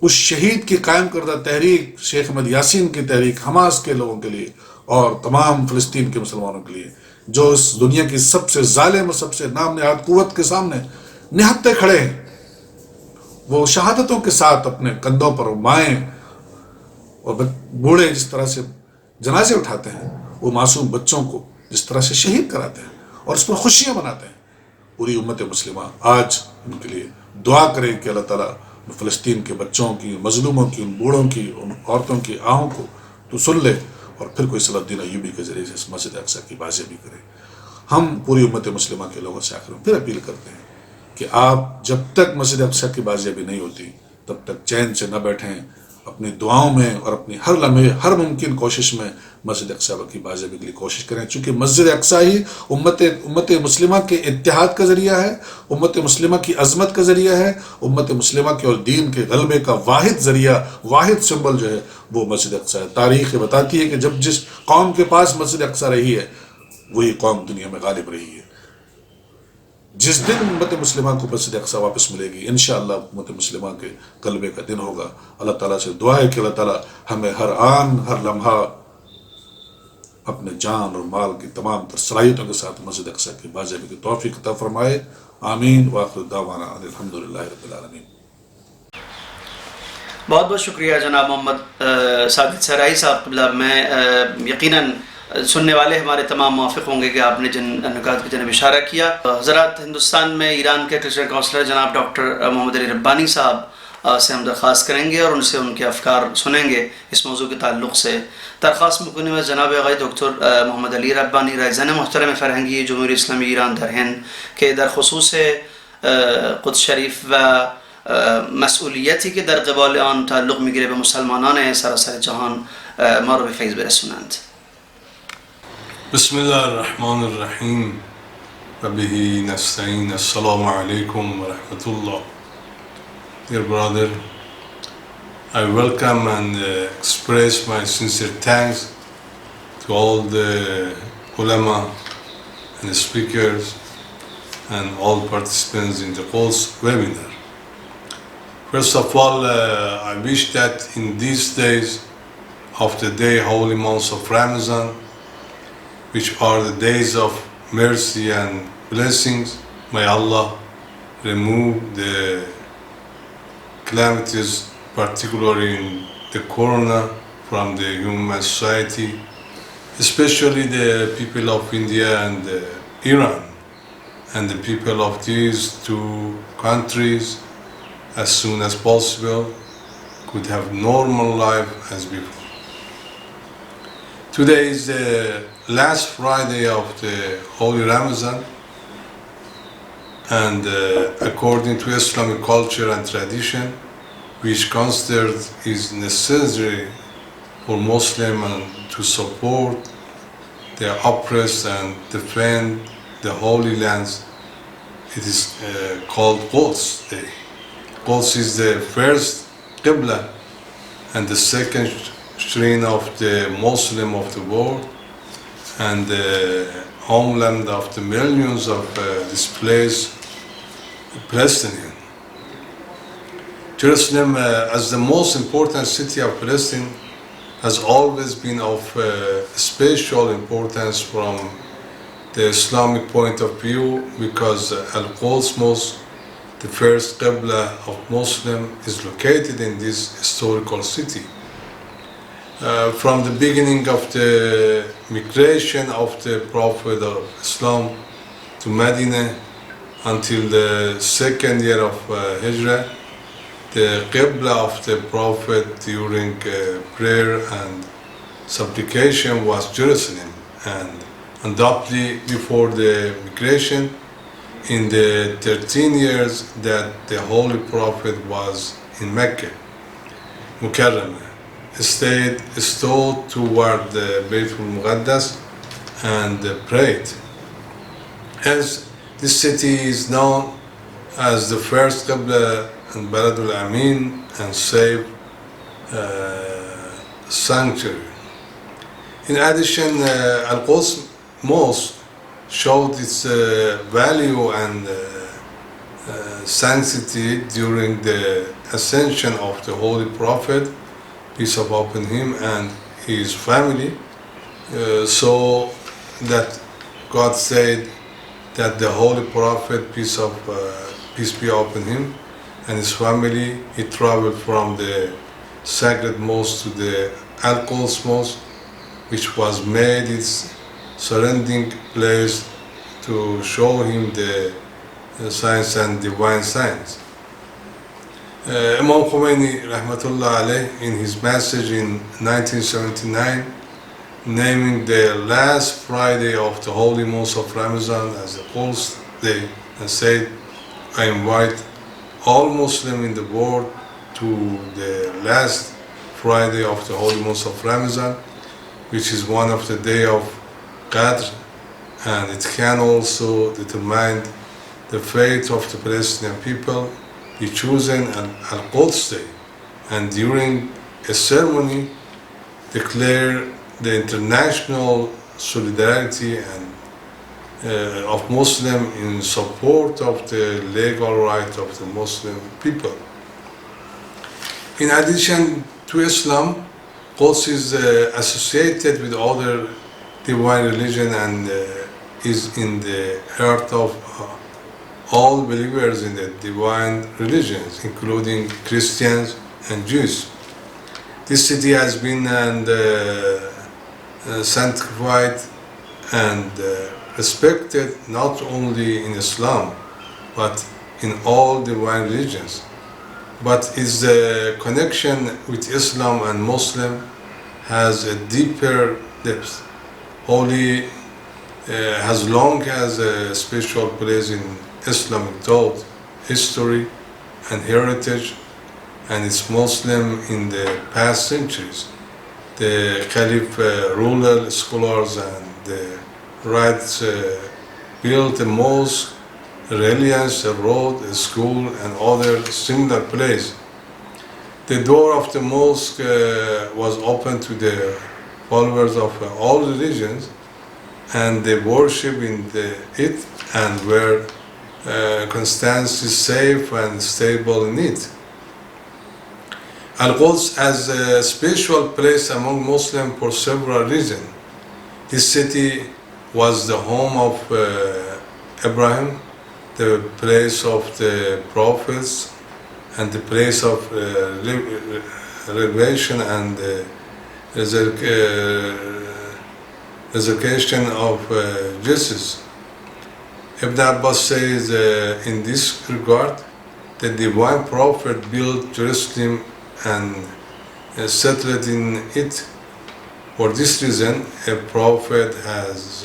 اس شہید کی قائم کردہ تحریک شیخ احمد یاسین کی تحریک حماس کے لوگوں کے لیے اور تمام فلسطین کے مسلمانوں کے لیے جو اس دنیا کی سب سے ظالم اور سب سے نام نہاد قوت کے سامنے نہتے کھڑے ہیں۔ وہ شہادتوں کے ساتھ اپنے کندھوں پر مائیں اور بوڑھے جس طرح سے جنازے اٹھاتے ہیں، وہ معصوم بچوں کو جس طرح سے شہید کراتے ہیں اور اس پر خوشیاں مناتے ہیں، پوری امت مسلمہ آج ان کے لیے دعا کرے کہ اللہ تعالیٰ فلسطین کے بچوں کی، مظلوموں کی، ان بوڑھوں کی، ان عورتوں کی آہوں کو تو سن لے اور پھر کوئی صلاح الدین ایوبی کے ذریعے سے اس مسجد اقصیٰ کی بازیابی کرے۔ ہم پوری امت مسلمہ کے لوگوں سے آخر میں پھر اپیل کرتے ہیں کہ آپ جب تک مسجد اقصیٰ کی بازیابی نہیں ہوتی تب تک چین سے نہ بیٹھیں، اپنی دعاؤں میں اور اپنی ہر لمحے، ہر ممکن کوشش میں مسجد اقصیٰ کی بازیابی کے لیے کوشش کریں، چونکہ مسجد اقصیٰ ہی امت مسلمہ کے اتحاد کا ذریعہ ہے، امت مسلمہ کی عظمت کا ذریعہ ہے، امت مسلمہ کے اور دین کے غلبے کا واحد ذریعہ، واحد سمبل جو ہے وہ مسجد اقصیٰ ہے۔ تاریخ بتاتی ہے کہ جب جس قوم کے پاس مسجد اقصیٰ رہی ہے وہی قوم دنیا میں غالب رہی ہے۔ جس دن امت مسلمہ کو مسجد اقصیٰ واپس ملے گی انشاءاللہ امت مسلمہ کے غلبے کا دن ہوگا۔ اللہ تعالیٰ سے دعا ہے کہ اللہ تعالیٰ ہمیں ہر آن، ہر لمحہ اپنے جان اور مال کی تمام تر صلاحیتوں کے ساتھ مسجد اقصیٰ کی بازیابی کی توفیق عطا فرمائے۔ آمین وآخر دعوانا ان الحمدللہ رب العالمین۔ بہت بہت شکریہ جناب محمد ساجد سہرائی صاحب قبلہ۔ میں یقیناً سننے والے ہمارے تمام موافق ہوں گے کہ آپ نے جن نکات کی جانب اشارہ کیا۔ حضرات، ہندوستان میں ایران کے کلچرل کونسلر جناب ڈاکٹر محمد علی ربانی صاحب سے ہم درخواست کریں گے اور ان سے ان کے افکار سنیں گے اس موضوع کے تعلق سے۔ درخواست مکنی میں جناب آقای دکتر محمد علی ربانی رائزان محترم فرہنگی جمہوریہ اسلامی ایران در ہند کے در خصوص قدس شریف و مسئولیتی که در قبال آن تعلق میگیره به مسلمانان سراسر جهان ما رو به فیض برسونند. بسم الله الرحمن الرحیم و به نستعین. السلام علیکم و رحمت الله. Dear brother, I welcome and express my sincere thanks to all the ulama and the speakers and all participants in the Quds webinar. First of all, I wish that in these days of the day, holy months of Ramadan, which are the days of mercy and blessings, may Allah remove the calamities, particularly in the corona, from the human society, especially the people of India and Iran, and the people of these two countries as soon as possible could have normal life as before. Today is the last Friday of the Holy Ramadan, and according to Islamic culture and tradition, which considered is necessary for Muslims to support the oppressed and defend the Holy Lands, it is called Quds Day. Quds is the first Qibla and the second shrine of the Muslim of the world, and the homeland of the millions of displaced Palestinians. Jerusalem, as the most important city of Palestine, has always been of special importance from the Islamic point of view, because Al-Quds Mosque, the first Qibla of Muslim, is located in this historical city. From the beginning of the migration of the Prophet of Islam to Medina until the second year of Hijrah, the Qibla of the Prophet during prayer and supplication was Jerusalem, and undoubtedly before the migration, in the 13 years that the Holy Prophet was in Mecca, Mukarramah, stayed toward the Baytul Muqaddas and prayed. Hence, this city is known as the first Qibla and Baladul Amin and safe sanctuary. In addition, Al-Quds Mosque showed its value and sanctity during the ascension of the Holy Prophet, peace be upon him, and his family, so that God said that the Holy Prophet, peace be upon him, and his family, he traveled from the sacred mosque to the Al-Quds Mosque, which was made its surrounding place to show him the science and divine science. Imam Khomeini, rahmatullah alayh, in his message in 1979, naming the last Friday of the holy month of Ramadan as the Quds Day, and said, I invite all Muslims in the world to the last Friday of the holy month of Ramadan, which is one of the day of Qadr, and it can also determine the fate of the Palestinian people, be chosen an Al-Quds Day, and during a ceremony declare the international solidarity and of Muslims in support of the legal right of the Muslim people. In addition to Islam, Quds is associated with other divine religion and is in the heart of all believers in the divine religions, including Christians and Jews. This city has been sanctified and respected not only in Islam, but in all divine religions. But its connection with Islam and Muslim has a deeper depth. Holy has long has a special place in Islamic thought, history, and heritage, and it's Muslim in the past centuries. The Caliph ruler, scholars, and the rights built a mosque, a reliance, a road, a school, and other similar places. The door of the mosque was open to the followers of all religions, and they worship in it and were constantly safe and stable in it. Al-Quds has a special place among Muslims for several reasons. This city was the home of Abraham, the place of the prophets, and the place of revelation and resurrection of Jesus. Ibn Abbas says in this regard, the divine prophet built Jerusalem and settled in it. For this reason, a prophet has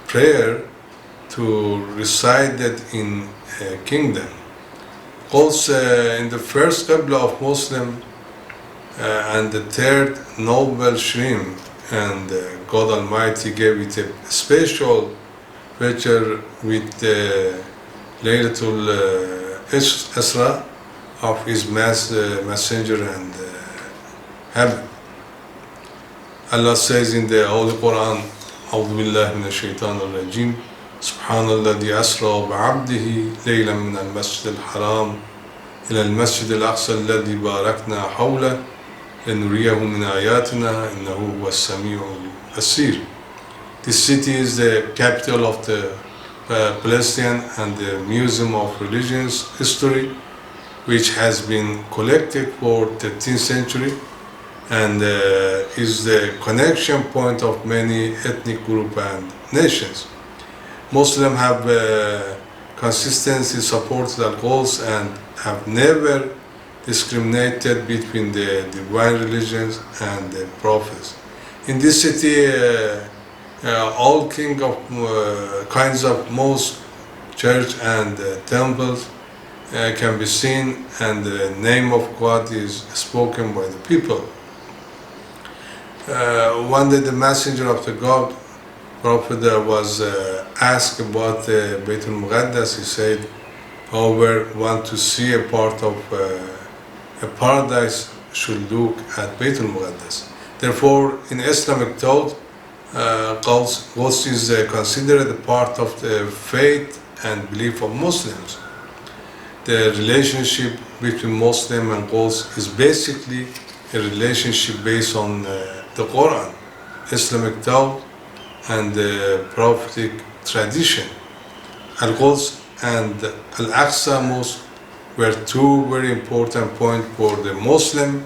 prayer to reside in a kingdom. Also, in the first Qibla of Muslim and the third noble shrine, and God Almighty gave it a special feature with the Laylatul Isra of His messenger and heaven. Allah says in the Holy Quran, أعوذ بالله من الشيطان الرجيم سبحان الذي أسرى بعبده ليلا من المسجد الحرام إلى المسجد الأقصى الذي باركنا حوله لنريه من آياتنا إنه هو السميع البصير. This city is the capital of the Palestine and the Museum of Religious History, which has been collected for the 13th century and is the connection point of many ethnic groups and nations. Muslims have consistently supported Al-Quds and have never discriminated between the divine religions and the prophets. In this city, all kinds of mosques, church and temples can be seen, and the name of God is spoken by the people. One day the messenger of the God, Prophet, was asked about the Beit al-Muqaddas. He said, whoever wants to see a part of a paradise should look at Beit al-Muqaddas. Therefore, in Islamic thought, Quds is considered a part of the faith and belief of Muslims. The relationship between Muslim and Quds is basically a relationship based on the Quran, Islamic thought, and the prophetic tradition. Al-Quds and Al-Aqsa Mosque were two very important points for the Muslim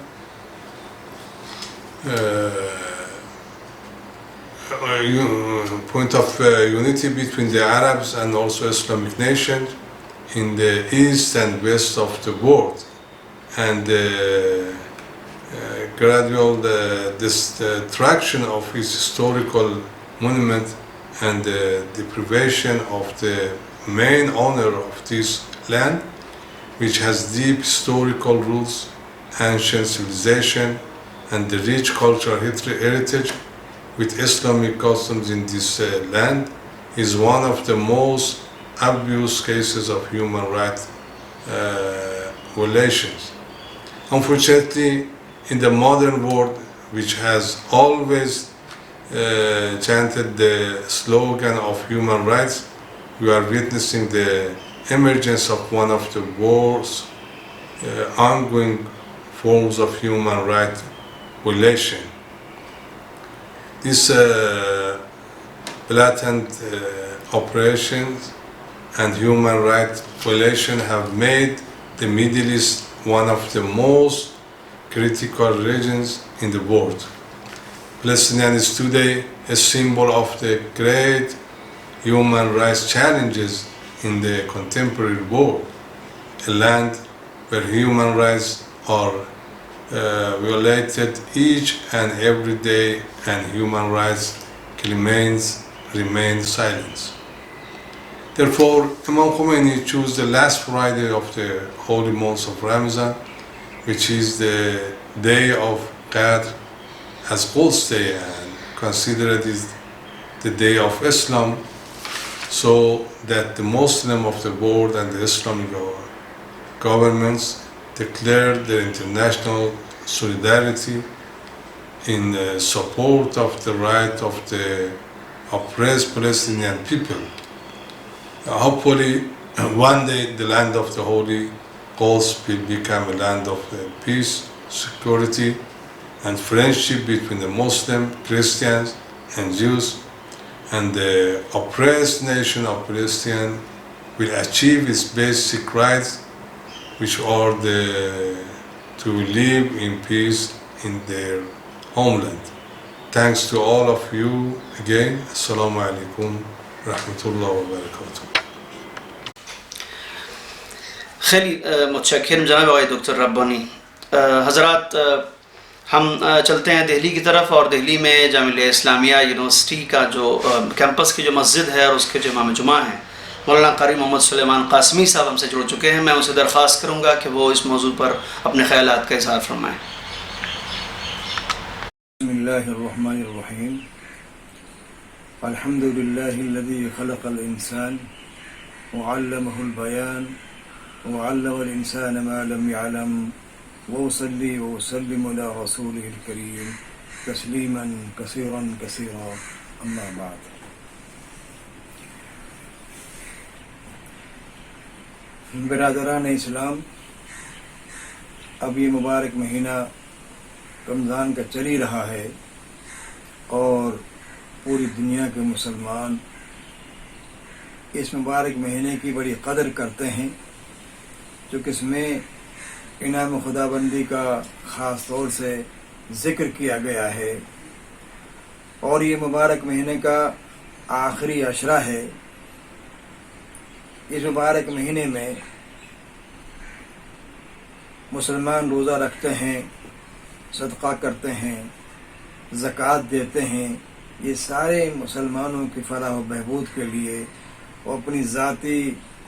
point of unity between the Arabs and also Islamic nations in the east and west of the world, and gradual destruction of its historical monument and the deprivation of the main owner of this land, which has deep historical roots, ancient civilization, and the rich cultural heritage with Islamic customs in this land, is one of the most obvious cases of human rights violations. Unfortunately, in the modern world, which has always chanted the slogan of human rights, we are witnessing the emergence of one of the world's ongoing forms of human rights violation. These blatant operations and human rights violations have made the Middle East one of the most critical regions in the world. Palestine is today a symbol of the great human rights challenges in the contemporary world, a land where human rights are violated each and every day, and human rights remain silent. Therefore, Imam Khomeini chose the last Friday of the holy month of Ramadan, which is the day of Qadr, as Quds Day, and considered it the day of Islam, so that the Muslim of the world and the Islamic governments declared their international solidarity in support of the right of the oppressed Palestinian people. Hopefully, one day the land of the Holy Quds will become a land of peace, security and friendship between the Muslim, Christians and Jews, and the oppressed nation of Palestine will achieve its basic rights, which are to live in peace in their homeland. Thanks to all of you again. Assalamu alaikum rahmatullah wa barakatuh. خیلی متشکرم جناب آقای دکتر ربانی. حضرات ہم چلتے ہیں دہلی کی طرف، اور دہلی میں جامعہ اسلامیہ یونیورسٹی کا جو کیمپس کی جو مسجد ہے اور اس کے جو امام جمعہ ہیں مولانا قاری محمد سلیمان قاسمی صاحب ہم سے جڑ چکے ہیں. میں ان سے درخواست کروں گا کہ وہ اس موضوع پر اپنے خیالات کا اظہار فرمائیں. بسم اللہ الرحمن الرحیم. الحمد للہ الذی خلق الانسان وعلمہ البیان وعلم الانسان ما لم يعلم وصلی وسلم علی رسولہ الکریم تسلیما کثیرا کثیرا. اما بعد. برادران اسلام، اب یہ مبارک مہینہ رمضان کا چل ہی رہا ہے اور پوری دنیا کے مسلمان اس مبارک مہینے کی بڑی قدر کرتے ہیں، چونکہ اس میں انعام خدا بندی کا خاص طور سے ذکر کیا گیا ہے، اور یہ مبارک مہینے کا آخری عشرہ ہے. اس مبارک مہینے میں مسلمان روزہ رکھتے ہیں، صدقہ کرتے ہیں، زکوٰۃ دیتے ہیں. یہ سارے مسلمانوں کی فلاح و بہبود کے لیے اور اپنی ذاتی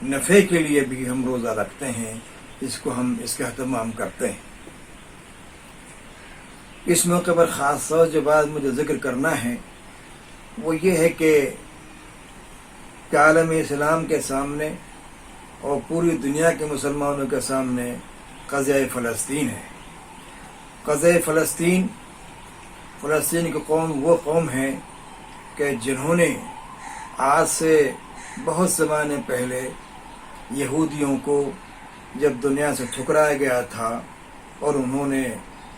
نفع کے لیے بھی ہم روزہ رکھتے ہیں. اس کا اہتمام کرتے ہیں. اس موقع پر خاص طور جو بات مجھے ذکر کرنا ہے وہ یہ ہے کہ عالم اسلام کے سامنے اور پوری دنیا کے مسلمانوں کے سامنے قضیہ فلسطین ہے. قضیہ فلسطین کی قوم وہ قوم ہے کہ جنہوں نے آج سے بہت زمانے پہلے یہودیوں کو جب دنیا سے ٹھکرایا گیا تھا اور انہوں نے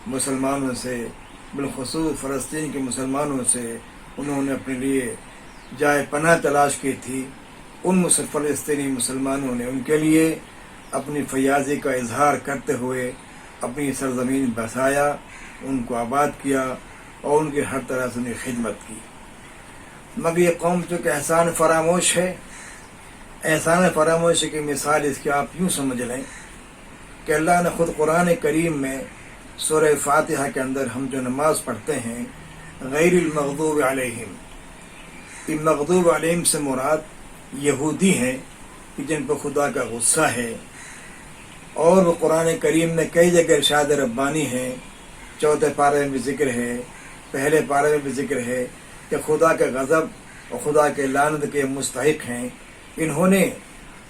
مسلمانوں سے، بالخصوص فلسطین کے مسلمانوں سے انہوں نے اپنے لیے جائے پناہ تلاش کی تھی، ان فلسطینی مسلمانوں نے ان کے لیے اپنی فیاضی کا اظہار کرتے ہوئے اپنی سرزمین بسایا، ان کو آباد کیا اور ان کی ہر طرح سے انہیں خدمت کی. مگر یہ قوم چونکہ احسان فراموش ہے، احسان فراموشی کی مثال اس کی آپ یوں سمجھ لیں کہ اللہ نے خود قرآن کریم میں سورہ فاتحہ کے اندر ہم جو نماز پڑھتے ہیں غیر المغضوب علیہم، یہ مغضوب علیہم سے مراد یہودی ہیں کہ جن پر خدا کا غصہ ہے. اور وہ قرآن کریم میں کئی جگہ ارشاد ربانی ہے، چوتھے پارے میں بھی ذکر ہے، پہلے پارے میں بھی ذکر ہے کہ خدا کے غضب اور خدا کے لعنت کے مستحق ہیں. انہوں نے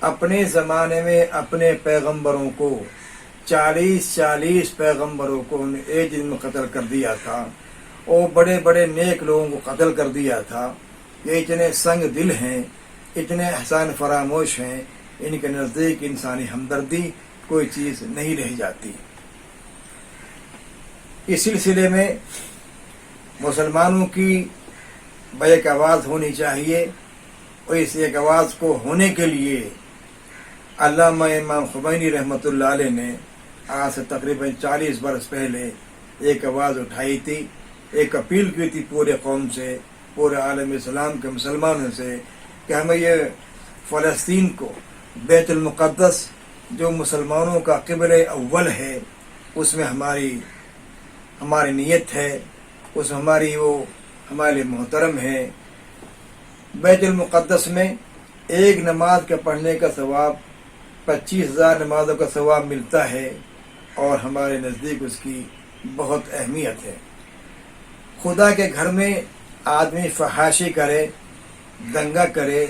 اپنے زمانے میں اپنے پیغمبروں کو 40 پیغمبروں کو ایک دن میں قتل کر دیا تھا، اور بڑے بڑے نیک لوگوں کو قتل کر دیا تھا. یہ اتنے سنگ دل ہیں، اتنے احسان فراموش ہیں، ان کے نزدیک انسانی ہمدردی کوئی چیز نہیں رہ جاتی. اس سلسلے میں مسلمانوں کی بیک آواز ہونی چاہیے، اور اس ایک آواز کو ہونے کے لیے علامہ امام خمینی رحمۃ اللہ علیہ نے آج سے تقریباً 40 برس پہلے ایک آواز اٹھائی تھی، ایک اپیل کی تھی پورے قوم سے، پورے عالم اسلام کے مسلمانوں سے کہ ہمیں یہ فلسطین کو، بیت المقدس جو مسلمانوں کا قبلہ اول ہے، اس میں ہماری نیت ہے، اس میں ہمارے لیے محترم ہے. بیت المقدس میں ایک نماز کے پڑھنے کا ثواب 25,000 نمازوں کا ثواب ملتا ہے، اور ہمارے نزدیک اس کی بہت اہمیت ہے. خدا کے گھر میں آدمی فحاشی کرے، دنگا کرے،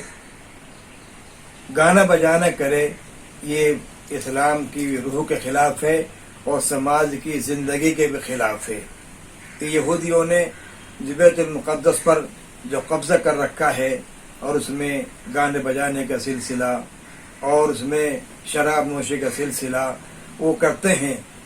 گانا بجانا کرے، یہ اسلام کی روح کے خلاف ہے اور سماج کی زندگی کے بھی خلاف ہے. کہ یہودیوں نے بیت المقدس پر جو قبضہ کر رکھا ہے، اور اس میں گانے بجانے کا سلسلہ اور اس میں شراب نوشی کا سلسلہ وہ کرتے ہیں،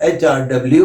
HRW,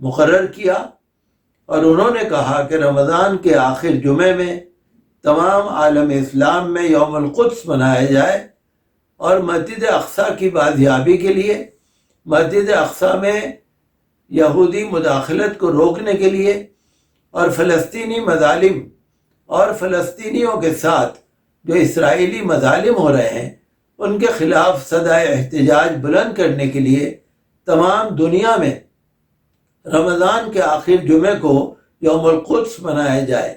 مقرر کیا اور انہوں نے کہا کہ رمضان کے آخر جمعے میں تمام عالم اسلام میں یوم القدس منایا جائے اور مسجد اقصیٰ کی بازیابی کے لیے مسجد اقصیٰ میں یہودی مداخلت کو روکنے کے لیے اور فلسطینی مظالم اور فلسطینیوں کے ساتھ جو اسرائیلی مظالم ہو رہے ہیں ان کے خلاف صدائے احتجاج بلند کرنے کے لیے تمام دنیا میں رمضان کے آخر جمعے کو یوم القدس منایا جائے۔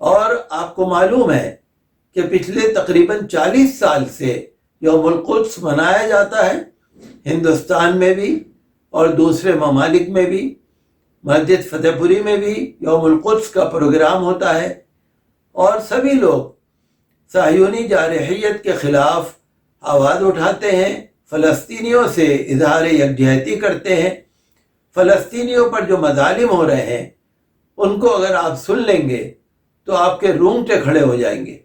اور آپ کو معلوم ہے کہ پچھلے تقریباً 40 سال سے یوم القدس منایا جاتا ہے، ہندوستان میں بھی اور دوسرے ممالک میں بھی، مسجد فتح پوری میں بھی یوم القدس کا پروگرام ہوتا ہے، اور سبھی لوگ صہیونی جارحیت کے خلاف آواز اٹھاتے ہیں، فلسطینیوں سے اظہار یکجہتی کرتے ہیں۔ فلسطینیوں پر جو مظالم ہو رہے ہیں ان کو اگر آپ سن لیں گے تو آپ کے رونگٹے کھڑے ہو جائیں گے۔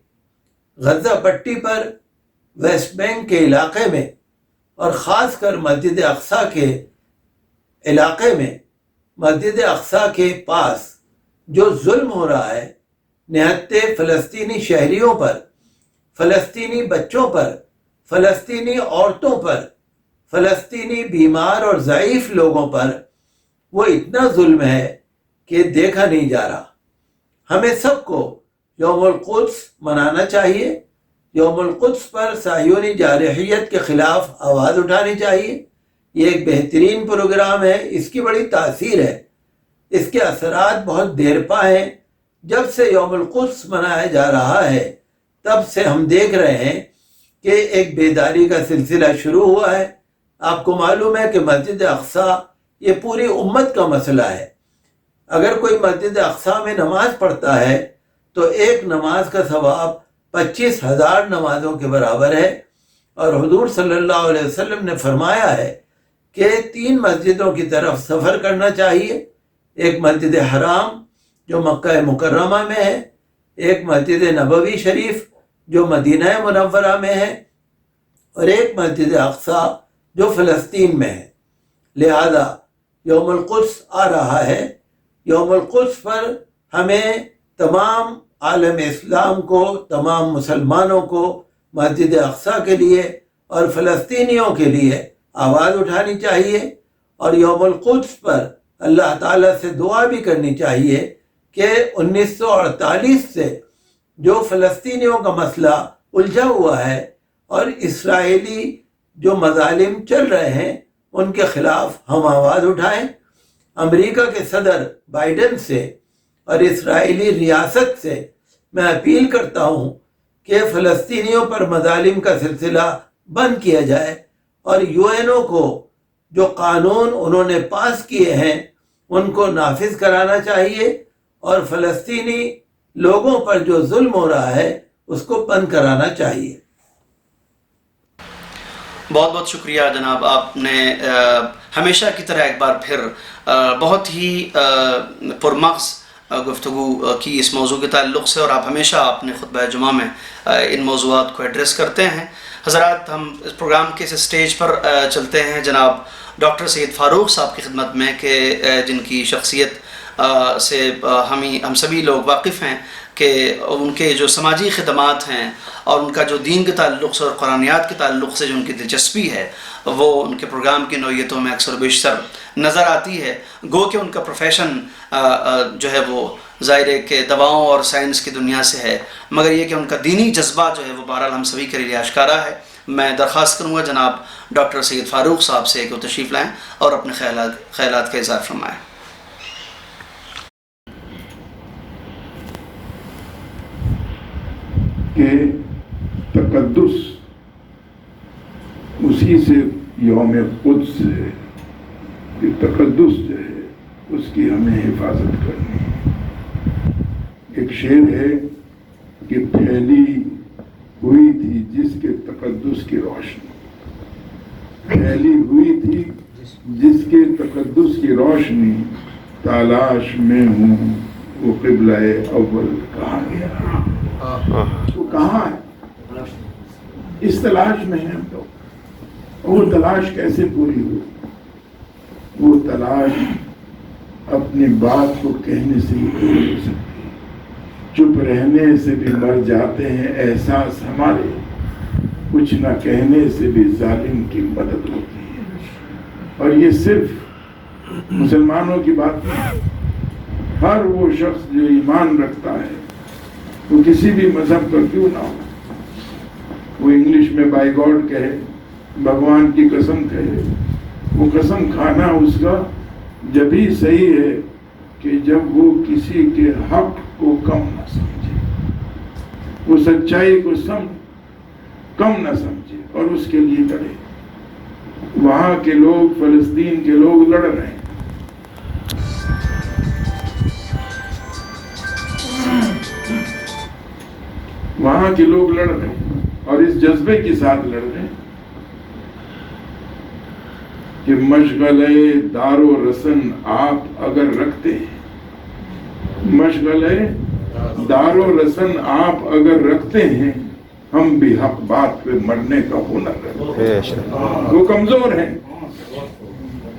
غزہ پٹی پر ویسٹ بینک کے علاقے میں اور خاص کر مسجد اقصیٰ کے علاقے میں، مسجد اقصیٰ کے پاس جو ظلم ہو رہا ہے نہتے فلسطینی شہریوں پر، فلسطینی بچوں پر، فلسطینی عورتوں پر، فلسطینی بیمار اور ضعیف لوگوں پر، وہ اتنا ظلم ہے کہ دیکھا نہیں جا رہا۔ ہمیں سب کو یوم القدس منانا چاہیے، یوم القدس پر صہیونی جارحیت کے خلاف آواز اٹھانی چاہیے۔ یہ ایک بہترین پروگرام ہے، اس کی بڑی تاثیر ہے، اس کے اثرات بہت دیر پا ہیں۔ جب سے یوم القدس منایا جا رہا ہے تب سے ہم دیکھ رہے ہیں کہ ایک بیداری کا سلسلہ شروع ہوا ہے۔ آپ کو معلوم ہے کہ مسجد اقصیٰ یہ پوری امت کا مسئلہ ہے۔ اگر کوئی مسجد اقصیٰ میں نماز پڑھتا ہے تو ایک نماز کا ثواب 25,000 نمازوں کے برابر ہے، اور حضور صلی اللہ علیہ وسلم نے فرمایا ہے کہ 3 مسجدوں کی طرف سفر کرنا چاہیے، ایک مسجد حرام جو مکہ مکرمہ میں ہے، ایک مسجد نبوی شریف جو مدینہ منورہ میں ہے، اور ایک مسجد اقصیٰ جو فلسطین میں ہے۔ لہذا یوم القدس آ رہا ہے، یوم القدس پر ہمیں تمام عالم اسلام کو، تمام مسلمانوں کو مسجد اقصیٰ کے لیے اور فلسطینیوں کے لیے آواز اٹھانی چاہیے، اور یوم القدس پر اللہ تعالیٰ سے دعا بھی کرنی چاہیے کہ 1948 سے جو فلسطینیوں کا مسئلہ الجھا ہوا ہے اور اسرائیلی جو مظالم چل رہے ہیں ان کے خلاف ہم آواز اٹھائیں۔ امریکہ کے صدر بائیڈن سے اور اسرائیلی ریاست سے میں اپیل کرتا ہوں کہ فلسطینیوں پر مظالم کا سلسلہ بند کیا جائے، اور UN کو جو قانون انہوں نے پاس کیے ہیں ان کو نافذ کرانا چاہیے، اور فلسطینی لوگوں پر جو ظلم ہو رہا ہے اس کو بند کرانا چاہیے۔ بہت بہت شکریہ جناب، آپ نے ہمیشہ کی طرح ایک بار پھر بہت ہی پرمغز گفتگو کی اس موضوع کے تعلق سے، اور آپ ہمیشہ اپنے خطبہ جمعہ میں ان موضوعات کو ایڈریس کرتے ہیں۔ حضرات، ہم اس پروگرام کے اس اسٹیج پر چلتے ہیں جناب ڈاکٹر سید فاروق صاحب کی خدمت میں، کہ جن کی شخصیت سے ہم سبھی لوگ واقف ہیں کہ ان کے جو سماجی خدمات ہیں اور ان کا جو دین کے تعلق سے اور قرآنیات کے تعلق سے جو ان کی دلچسپی ہے وہ ان کے پروگرام کی نوعیتوں میں اکثر و بیشتر نظر آتی ہے۔ گو کہ ان کا پروفیشن جو ہے وہ ظاہر ہے کہ دواؤں اور سائنس کی دنیا سے ہے، مگر یہ کہ ان کا دینی جذبہ جو ہے وہ بہرحال ہم سبھی کے لیے آشکارا ہے۔ میں درخواست کروں گا جناب ڈاکٹر سید فاروق صاحب سے کہ وہ تشریف لائیں اور اپنے خیالات کا اظہار فرمائیں۔ کہ تقدس اسی سے یوم قدس ہے کہ تقدس جو ہے اس کی ہمیں حفاظت کرنی ہے۔ ایک شعر ہے کہ پھیلی ہوئی تھی جس کے تقدس کی روشنی، پھیلی ہوئی تھی جس کے تقدس کی روشنی، تلاش میں ہوں وہ قبلہ اول کہاں گیا، وہ کہاں ہے؟ اس تلاش میں ہیں ہم لوگ۔ وہ تلاش کیسے پوری ہو؟ وہ تلاش اپنی بات کو کہنے سے ہی پوری ہو سکتی ہے. چپ رہنے سے بھی مر جاتے ہیں احساس ہمارے, کچھ نہ کہنے سے بھی ظالم کی مدد ہوتی ہے. اور یہ صرف مسلمانوں کی بات نہیں, ہر وہ شخص جو ایمان رکھتا ہے وہ کسی بھی مذہب کا کیوں نہ ہو, وہ انگلش میں بائی گاڈ کہے, بھگوان کی قسم کہے, وہ قسم کھانا اس کا جب ہی صحیح ہے کہ جب وہ کسی کے حق کو کم نہ سمجھے, وہ سچائی کو کم نہ سمجھے اور اس کے لیے لڑے. وہاں کے لوگ, فلسطین کے لوگ لڑ رہے ہیں, وہاں کے لوگ لڑ رہے ہیں اور اس جذبے کے ساتھ لڑ رہے ہیں کہ مشغلے دار و رسن آپ اگر رکھتے ہیں, مشغلے دار و رسن آپ اگر رکھتے ہیں, ہم بھی حق بات پہ مرنے کا ہنر رکھتے ہیں. وہ کمزور ہیں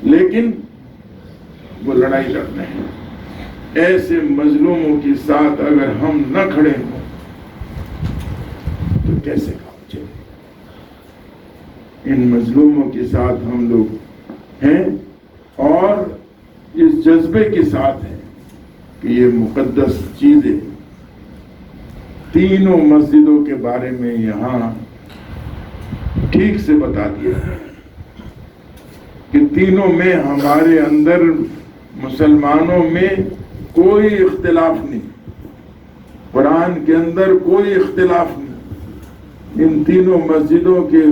لیکن وہ لڑائی لڑ رہے ہیں. ایسے مظلوموں کے ساتھ اگر ہم نہ کھڑے ہوں تو کیسے کام چلے؟ ان مظلوموں کے ساتھ ہم لوگ ہیں اور اس جذبے کے ساتھ ہیں کہ یہ مقدس چیزیں, تینوں مسجدوں کے بارے میں یہاں ٹھیک سے بتا دیا ہے کہ تینوں میں ہمارے اندر مسلمانوں میں کوئی اختلاف نہیں, قرآن کے اندر کوئی اختلاف نہیں, ان تینوں مسجدوں کے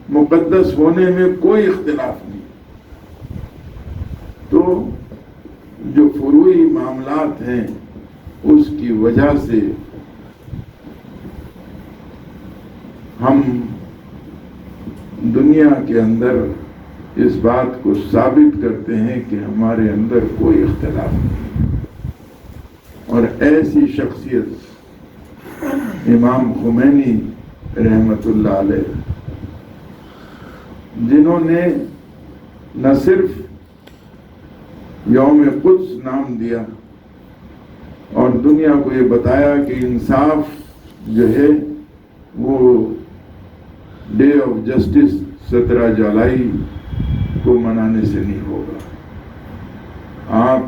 مقدس ہونے میں کوئی اختلاف نہیں. تو جو فروعی معاملات ہیں اس کی وجہ سے ہم دنیا کے اندر اس بات کو ثابت کرتے ہیں کہ ہمارے اندر کوئی اختلاف نہیں. اور ایسی شخصیت امام خمینی رحمت اللہ علیہ, جنہوں نے نہ صرف یوم قدس نام دیا اور دنیا کو یہ بتایا کہ انصاف جو ہے وہ ڈے آف جسٹس 17 جولائی کو منانے سے نہیں ہوگا, آپ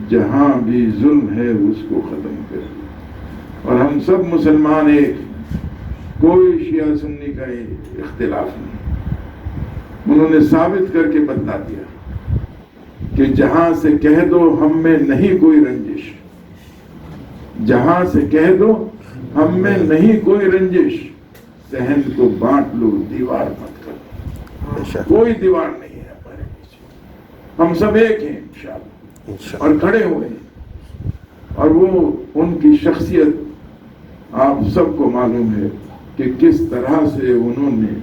جہاں بھی ظلم ہے اس کو ختم کریں. اور ہم سب مسلمان ایک, کوئی شیعہ سنی کا اختلاف نہیں. انہوں نے ثابت کر کے بتلا دیا کہ جہاں سے کہہ دو ہم میں نہیں کوئی رنجش, جہاں سے کہہ دو ہم میں نہیں کوئی رنجش, صحن کو بانٹ لو دیوار مت کرو. کوئی دیوار نہیں ہے ہمارے پیچھے, ہم سب ایک ہیں انشاءاللہ اور کھڑے ہوئے ہیں. اور وہ ان کی شخصیت آپ سب کو معلوم ہے کہ کس طرح سے انہوں نے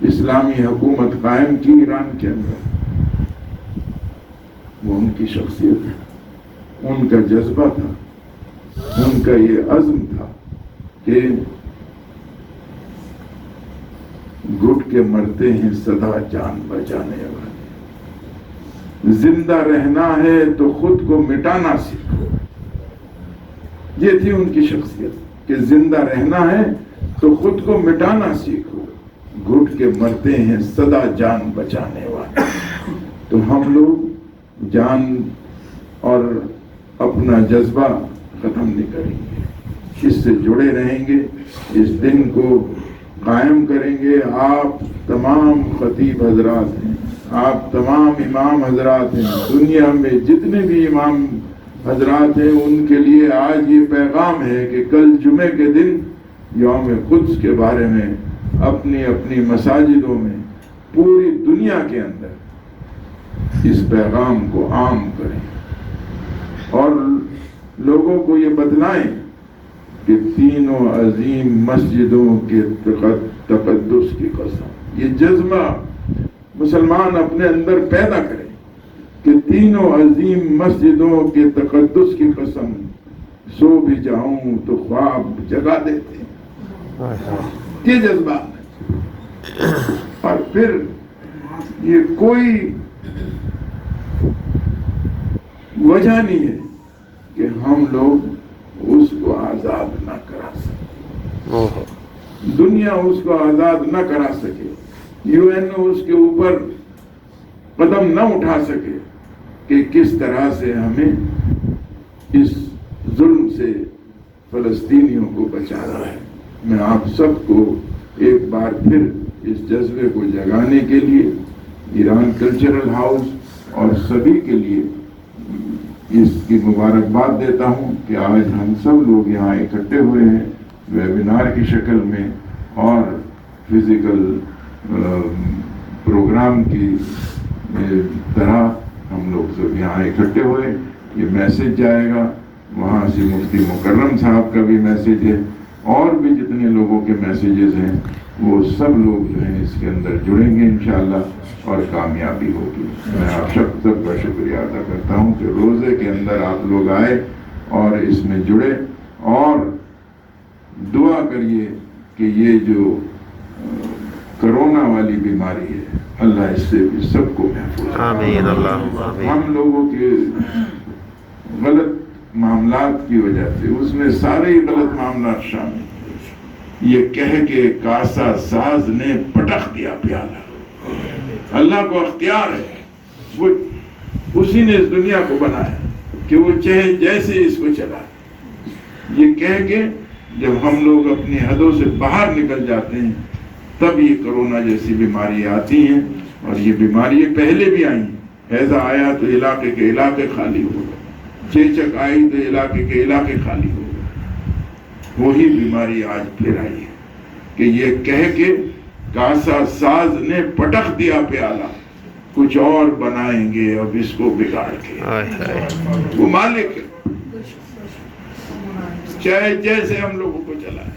اسلامی حکومت قائم کی ایران کے اندر. وہ ان کی شخصیت ہے, ان کا جذبہ تھا, ان کا یہ عزم تھا کہ گھٹ کے مرتے ہیں سدا جان بچانے والے, زندہ رہنا ہے تو خود کو مٹانا سیکھو. یہ تھی ان کی شخصیت کہ زندہ رہنا ہے تو خود کو مٹانا سیکھو, گھٹ کے مرتے ہیں سدا جان بچانے والے. تو ہم لوگ جان اور اپنا جذبہ ختم نہیں کریں گے, اس سے جڑے رہیں گے, اس دن کو قائم کریں گے. آپ تمام خطیب حضرات ہیں, آپ تمام امام حضرات ہیں, دنیا میں جتنے بھی امام حضرات ہیں ان کے لیے آج یہ پیغام ہے کہ کل جمعے کے دن یوم قدس کے بارے میں اپنی اپنی مساجدوں میں پوری دنیا کے اندر اس پیغام کو عام کریں اور لوگوں کو یہ بتلائیں کہ تینوں عظیم مسجدوں کے تقدس کی قسم. یہ جذبہ مسلمان اپنے اندر پیدا کریں کہ تینوں عظیم مسجدوں کے تقدس کی قسم, سو بھی جاؤں تو خواب جگا دیتے ہیں. یہ جذبہ اور پھر یہ کوئی وجہ نہیں ہے کہ ہم لوگ اس کو آزاد نہ کرا سکیں. دنیا اس کو آزاد نہ کرا سکے, UN اس کے اوپر قدم نہ اٹھا سکے کہ کس طرح سے ہمیں اس ظلم سے فلسطینیوں کو بچانا ہے. میں آپ سب کو ایک بار پھر اس جذبے کو جگانے کے لیے ایران کلچرل ہاؤس اور سبھی کے لیے اس کی مبارکباد دیتا ہوں کہ آج ہم سب لوگ یہاں اکٹھے ہوئے ہیں ویبینار کی شکل میں اور فزیکل پروگرام کی طرح ہم لوگ سب یہاں اکٹھے ہوئے. یہ میسج جائے گا وہاں سے مفتی مکرم صاحب کا بھی میسج ہے اور بھی جتنے لوگوں کے میسیجز ہیں وہ سب لوگ جو ہیں اس کے اندر جڑیں گے انشاءاللہ اور کامیابی ہوگی. میں آپ سب کا شکریہ ادا کرتا ہوں کہ روزے کے اندر آپ لوگ آئے اور اس میں جڑے اور دعا کریے کہ یہ جو کرونا والی بیماری ہے اللہ اس سے بھی سب کو محفوظ. آمین اللہم آمین. ہم لوگوں کے غلط معاملات کی وجہ سے اس میں سارے ہی غلط معاملات شامل. یہ کہہ کے کاسا ساز نے پٹخ دیا پیالہ. اللہ کو اختیار ہے, وہ اسی نے اس دنیا کو بنایا کہ وہ چاہے جیسے اس کو چلائے. یہ کہہ کے جب ہم لوگ اپنی حدوں سے باہر نکل جاتے ہیں تب یہ کرونا جیسی بیماری آتی ہیں اور یہ بیماری پہلے بھی آئی ہیں. ہیضہ آیا تو علاقے کے علاقے خالی ہو گئے, چیچک آئی تو علاقے کے علاقے خالی ہو گئے. وہی بیماری آج پھر آئی ہے کہ یہ کہہ کے کاسا ساز نے پٹخ دیا پیالہ, کچھ اور بنائیں گے اب اس کو بگاڑ کے. وہ مالک ہے چاہے جیسے ہم لوگوں کو چلائے.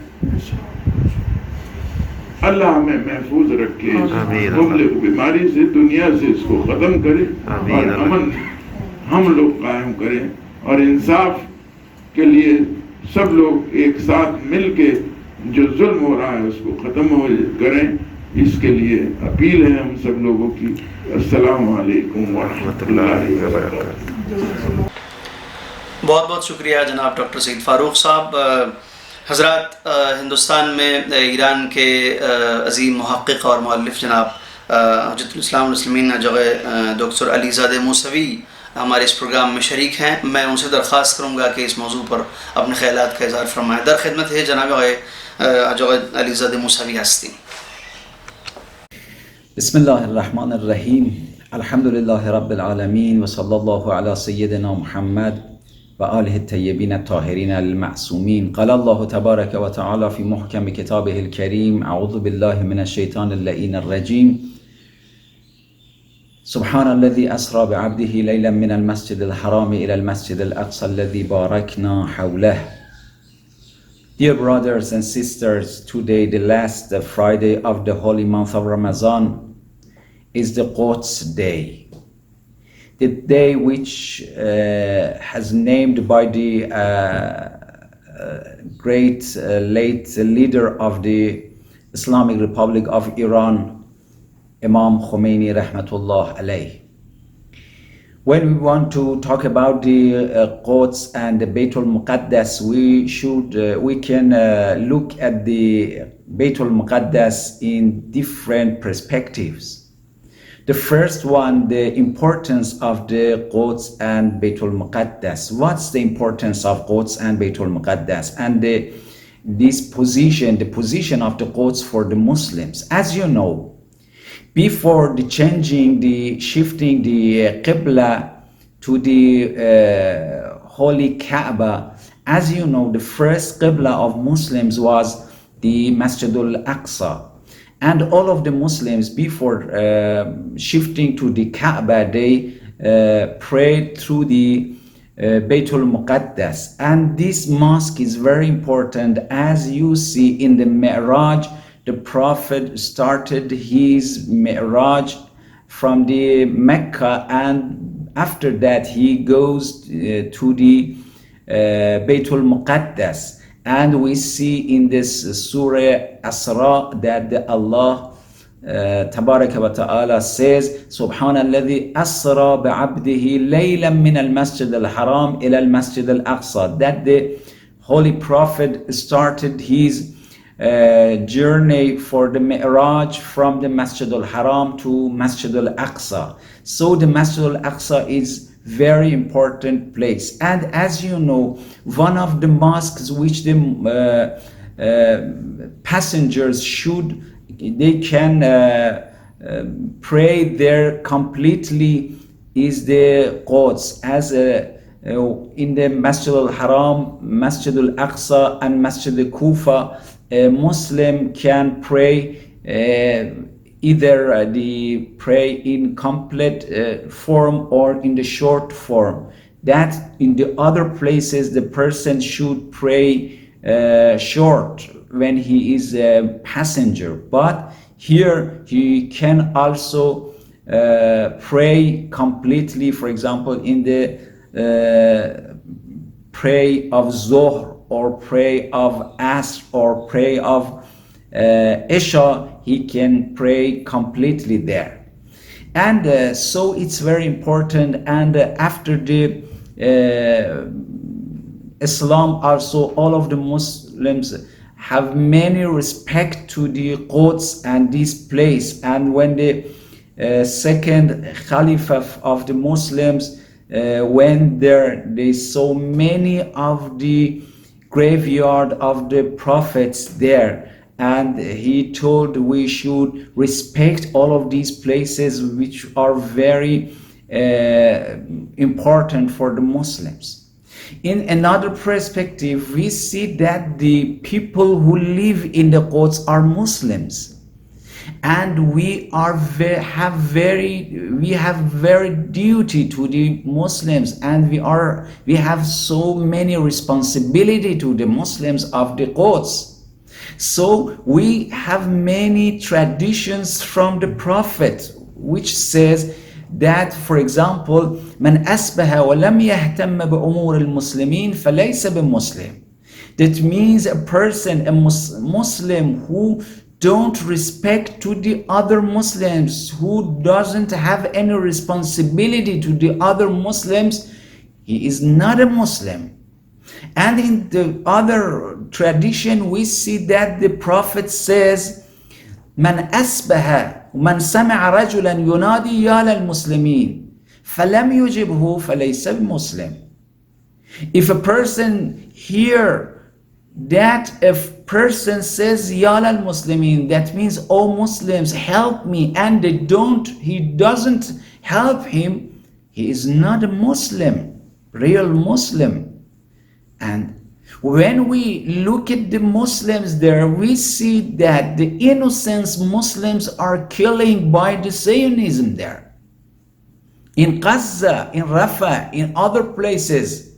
اللہ ہمیں محفوظ رکھے مبلغ بیماری سے, دنیا سے اس کو ختم کرے اور امن ہم لوگ قائم کریں اور انصاف کے لیے سب لوگ ایک ساتھ مل کے جو ظلم ہو رہا ہے اس کو ختم کریں. اس کے لیے اپیل ہے ہم سب لوگوں کی. السلام علیکم ورحمۃ اللہ وبرکاتہ. بہت بہت شکریہ جناب ڈاکٹر سعید فاروق صاحب. حضرات, ہندوستان میں ایران کے عظیم محقق اور مؤلف جناب حجت الاسلام والمسلمین جگہ ڈاکٹر علی زادہ موسوی ہمارے اس پروگرام میں شریک ہیں. میں ان سے درخواست کروں گا کہ اس موضوع پر اپنے خیالات کا اظہار فرمائیں. در خدمت ہے جناب جگہ علی زادہ موسوی ہستی. بسم اللہ الرحمن الرحیم. الحمدللہ رب العالمین وصلی اللہ علی سیدنا محمد وآلہ الطیبین الطاہرین المعصومین. قال اللہ تبارک و تعالی فی محکم کتابہ الکریم اعوذ باللہ من الشیطان اللعین الرجیم. سبحان الذي أسرى بعبده ليلا من المسجد الحرام إلى المسجد الأقصى الذي باركنا حوله. Dear brothers and sisters, today, the last Friday of the holy month of Ramadan, is the Quds Day. The day which has named by the great late leader of the Islamic Republic of Iran, Imam Khomeini rahmatullah alayh. When we want to talk about the Quds and the Baytul Muqaddas, we can look at the Baytul Muqaddas in different perspectives. The first one, the importance of the Quds and Baytul Muqaddas. What's the importance of Quds and Baytul Muqaddas? And this position, the position of the Quds for the Muslims. As you know, before the shifting the Qibla to the holy Kaaba, as you know, the first Qibla of Muslims was the Masjidul Aqsa. And all of the Muslims, before shifting to the Kaaba, they prayed through the Baytul Muqaddas. And this mosque is very important. As you see in the Mi'raj, the Prophet started his Mi'raj from the Mecca, and after that he goes to the Baytul Muqaddas. And we see in this Surah Asra that Allah تبارك وتعالى says سبحان الذي أسرى بعبده ليلا من المسجد الحرام إلى المسجد الأقصى, that the Holy Prophet started his journey for the Mi'raj from the Masjid al-Haram to Masjid al-Aqsa. So the Masjid al-Aqsa is very important place, and as you know, one of the mosques which the passengers they can pray there completely is the Quds, as in the Masjid al-Haram, Masjid al-Aqsa and Masjid al-Kufa, a Muslim can pray either the pray in complete form or in the short form. That in the other places the person should pray short when he is a passenger, but here he can also pray completely. For example, in the pray of Zohr or pray of Asr or pray of Isha, he can pray completely there. And so it's very important. And after the Islam also, all of the Muslims have many respect to the Quds and this place. And when the second Khalifa of the Muslims went there, they saw many of the graveyard of the prophets there, and he told we should respect all of these places which are very important for the Muslims. In another perspective, we see that the people who live in the Quds are Muslims, and we have very duty to the Muslims, and we have so many responsibility to the Muslims of the Quds. So we have many traditions from the Prophet which says that, for example, من أسبح ولم يهتم بأمور المسلمين فليس بمسلم. That means a person, a Muslim who don't respect to the other Muslims, who doesn't have any responsibility to the other Muslims, he is not a Muslim. And in the other tradition, we see that the Prophet says, من أسبح من سمع رجلا ينادي يا للمسلمين فلم يجبه فليس بمسلم. If a person hear that a person says Ya lal Muslimin, that means oh Muslims help me, and he doesn't help him, he is not a Muslim, real Muslim. And when we look at the Muslims there, we see that the innocent Muslims are killing by the Zionism there. In Gaza, in Rafah, in other places,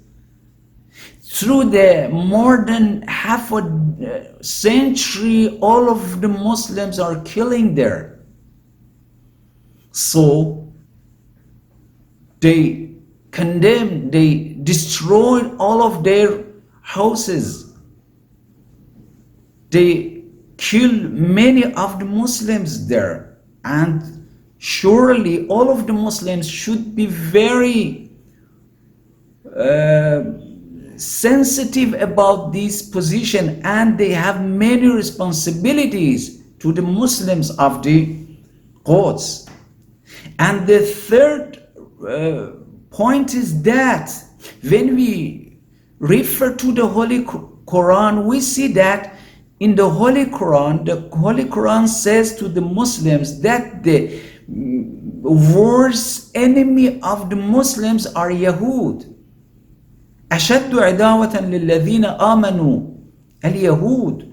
through the more than half a century, all of the Muslims are killing there. So they condemned, they destroyed all of their houses. They killed many of the Muslims there. And surely all of the Muslims should be very sensitive about this position, and they have many responsibilities to the Muslims of the Quds. And the third point is that when we refer to the Holy Quran, we see that in the Holy Quran says to the Muslims that the worst enemy of the Muslims are Yahud. أشد عداوة للذين آمنوا اليهود.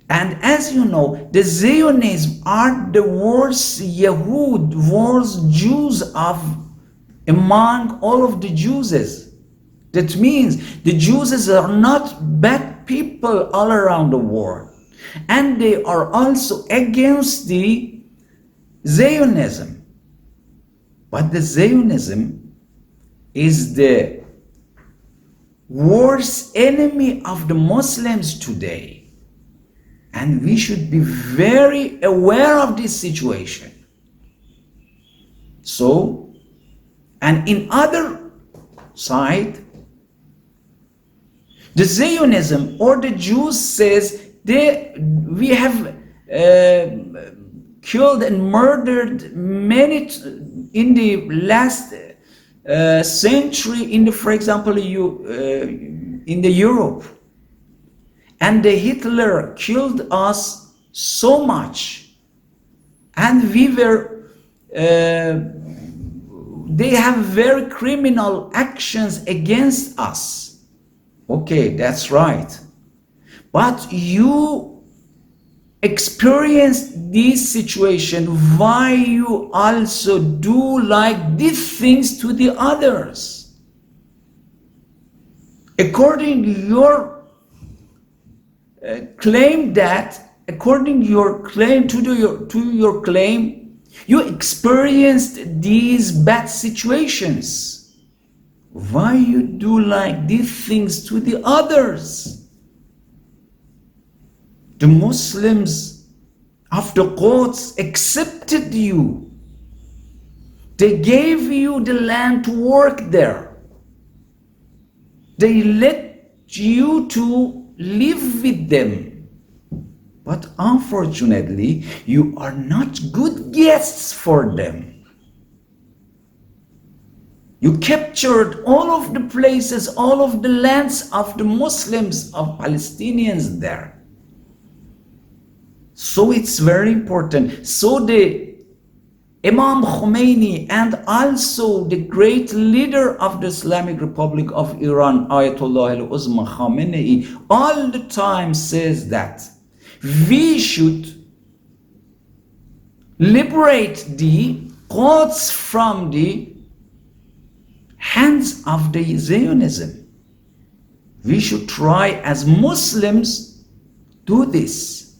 And as you know, the Zionists are the worst Yahud, worst Jews among all of the Jews. That means the Jews are not bad people all around the world, and they are also against the Zionism. But the Zionism is the worst enemy of the Muslims today. And we should be very aware of this situation. So, and in other side, the Zionism or the Jews says we have killed and murdered many in the last century, for example, in the Europe, and the Hitler killed us so much, and we were. They have very criminal actions against us. Okay, that's right. But you experienced this situation, why you also do like these things to the others? According to your claim you experienced these bad situations. Why you do like these things to the others? The Muslims of the Quds accepted you. They gave you the land to work there. They let you to live with them. But unfortunately, you are not good guests for them. You captured all of the places, all of the lands of the Muslims, of Palestinians there. So it's very important. So the Imam Khomeini and also the great leader of the Islamic Republic of Iran, Ayatollah al-Uzma Khamenei, all the time says that we should liberate the Quds from the hands of the Zionism. We should try as Muslims do this.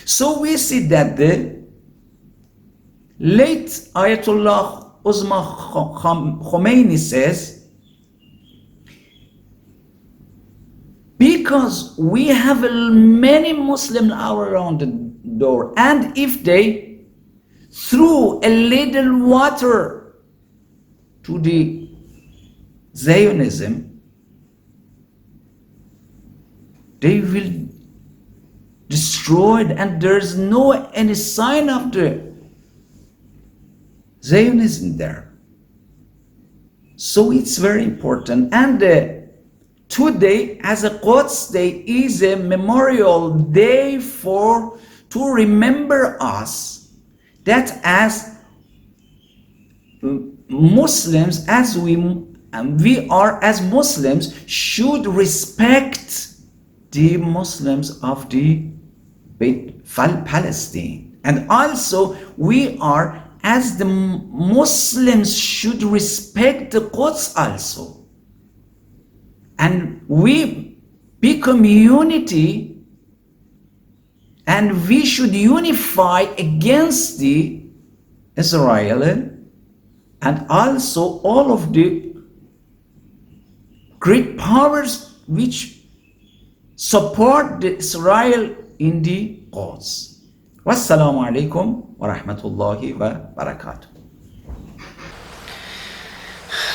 So we see that the late Ayatollah Uzma Khomeini says, because we have many Muslims around the door, and if they threw a little water to the Zionism, they will destroy it, and there's no any sign of the Zionism there. So it's very important. And today, as a Quds Day, is a memorial day to remember us that as Muslims, as we are as Muslims, should respect the Muslims of the Palestine, and also we are as the Muslims should respect the Quds also. And we become unity, and we should unify against the Israel and also all of the great powers which support the Israel in the cause. Wassalamu alaikum wa rahmatullahi wa barakatuh.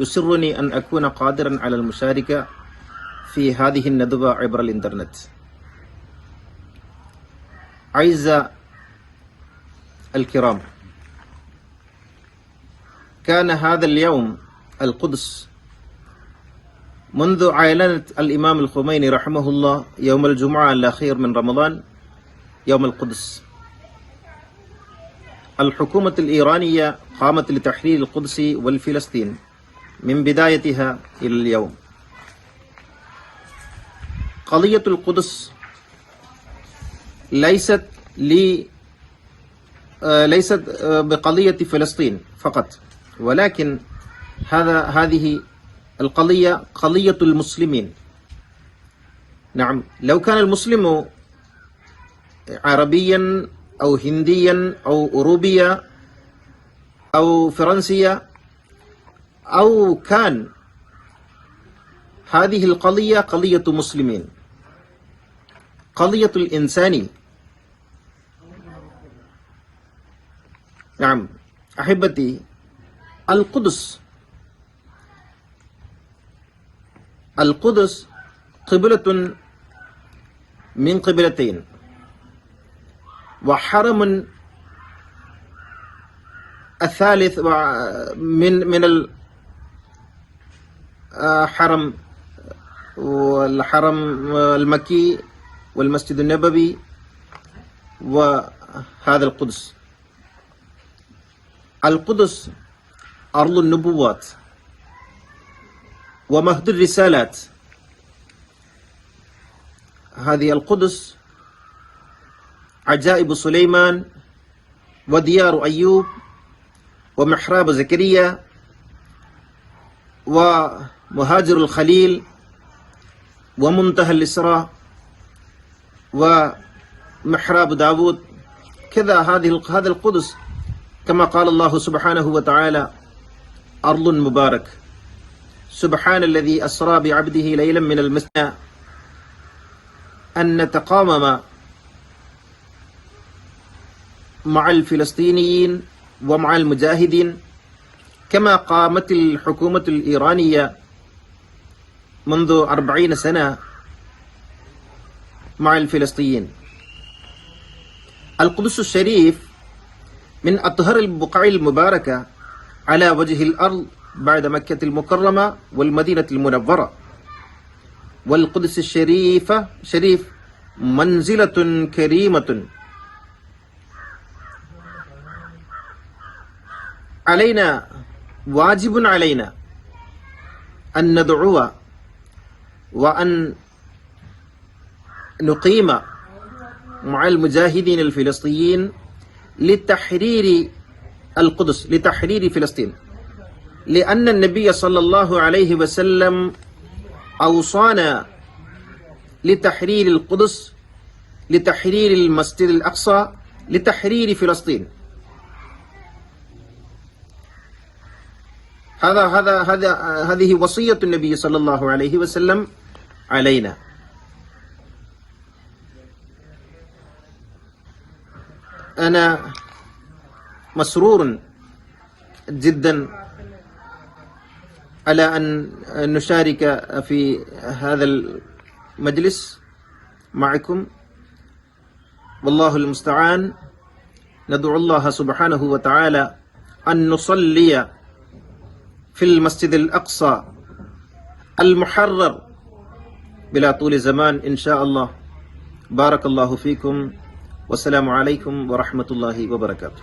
يسرني أن أكون قادرا على المشاركة في هذه الندوة عبر الإنترنت. أعزائي الكرام، كان هذا اليوم القدس منذ أعلنت الإمام الخميني رحمه الله يوم الجمعة الأخير من رمضان يوم القدس. الحكومة الإيرانية قامت لتحرير القدس والفلسطين من بدايتها إلى اليوم. قضية القدس ليست بقضية فلسطين فقط، ولكن هذه القضية قضية المسلمين. نعم، لو كان المسلم عربيا أو هنديا أو أوروبيا أو فرنسيا، أو كان هذه القضية قضية مسلمين، قضية الإنساني. نعم أحبتي، القدس قبلة من قبلتين، وحرم الثالث من الحرم والحرم المكي والمسجد النبوي وهذا القدس. القدس أرض النبوات ومهد الرسالات. هذه القدس عجائب سليمان وديار أيوب ومحراب زكريا ومهاجر الخليل ومنتهى الإسراء ومحراب داود. كذا هذا القدس كما قال الله سبحانه وتعالى: أرض مبارك، سبحان الذي أسرى بعبده ليلا من المسجد أن نتقامم مع الفلسطينيين ومع المجاهدين كما قامت الحكومة الإيرانية منذ 40 سنة مع الفلسطينيين. القدس الشريف من أطهر البقاع المباركة على وجه الأرض بعد مكة المكرمة والمدينة المنورة. والقدس شريف منزلة كريمة. علينا، واجب علينا أن ندعو وأن نقيم مع المجاهدين الفلسطينيين لتحرير القدس، لتحرير فلسطين، لأن النبي صلى الله عليه وسلم أوصانا لتحرير القدس، لتحرير المسجد الأقصى، لتحرير فلسطين. هذه وصية النبي صلى الله عليه وسلم علينا. أنا مسرور جدا على أن نشارك في هذا المجلس معكم، والله المستعان. ندعو الله سبحانه وتعالى أن نصلي في المسجد الأقصى المحرر بلا طول زمان إن شاء الله. بارك الله فيكم، والسلام عليكم ورحمة الله وبركاته.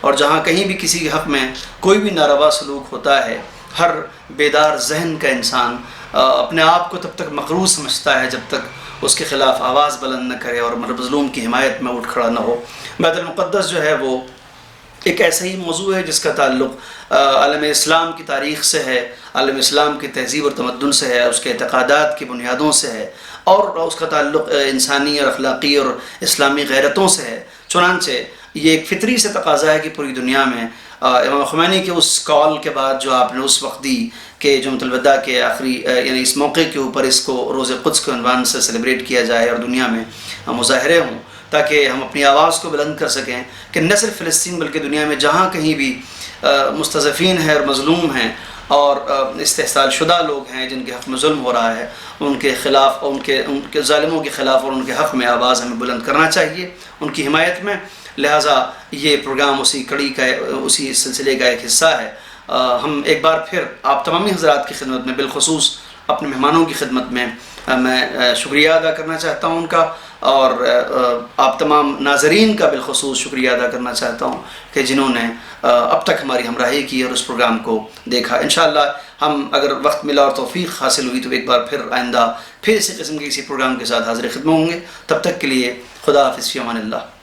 اور جہاں کہیں بھی کسی کے حق میں کوئی بھی ناروا سلوک ہوتا ہے، ہر بیدار ذہن کا انسان اپنے آپ کو تب تک مقروض سمجھتا ہے جب تک اس کے خلاف آواز بلند نہ کرے اور مظلوم کی حمایت میں اٹھ کھڑا نہ ہو۔ بیت المقدس جو ہے وہ ایک ایسا ہی موضوع ہے جس کا تعلق عالم اسلام کی تاریخ سے ہے، عالم اسلام کی تہذیب اور تمدن سے ہے، اس کے اعتقادات کی بنیادوں سے ہے، اور اس کا تعلق انسانی اور اخلاقی اور اسلامی غیرتوں سے ہے۔ چنانچہ یہ ایک فطری سے تقاضا ہے کہ پوری دنیا میں امام خمینی کے اس کال کے بعد جو آپ نے اس وقت دی کہ جمعۃ الوداع کے آخری یعنی اس موقع کے اوپر اس کو روز قدس کے عنوان سے سیلیبریٹ کیا جائے اور دنیا میں مظاہرے ہوں، تاکہ ہم اپنی آواز کو بلند کر سکیں کہ نہ صرف فلسطین بلکہ دنیا میں جہاں کہیں بھی مستضعفین ہیں اور مظلوم ہیں اور استحصال شدہ لوگ ہیں جن کے حق میں ظلم ہو رہا ہے، ان کے خلاف، ان کے ظالموں کے خلاف اور ان کے حق میں آواز ہمیں بلند کرنا چاہیے ان کی حمایت میں۔ لہٰذا یہ پروگرام اسی کڑی کا، اسی سلسلے کا ایک حصہ ہے۔ ہم ایک بار پھر آپ تمامی حضرات کی خدمت میں، بالخصوص اپنے مہمانوں کی خدمت میں میں شکریہ ادا کرنا چاہتا ہوں ان کا، اور آپ تمام ناظرین کا بالخصوص شکریہ ادا کرنا چاہتا ہوں کہ جنہوں نے اب تک ہماری ہمراہی کی اور اس پروگرام کو دیکھا۔ انشاءاللہ ہم اگر وقت ملا اور توفیق حاصل ہوئی تو ایک بار پھر آئندہ پھر اسی قسم کے کسی پروگرام کے ساتھ حاضر خدمت ہوں گے۔ تب تک کے لیے خدا حافظ، فی امان اللہ۔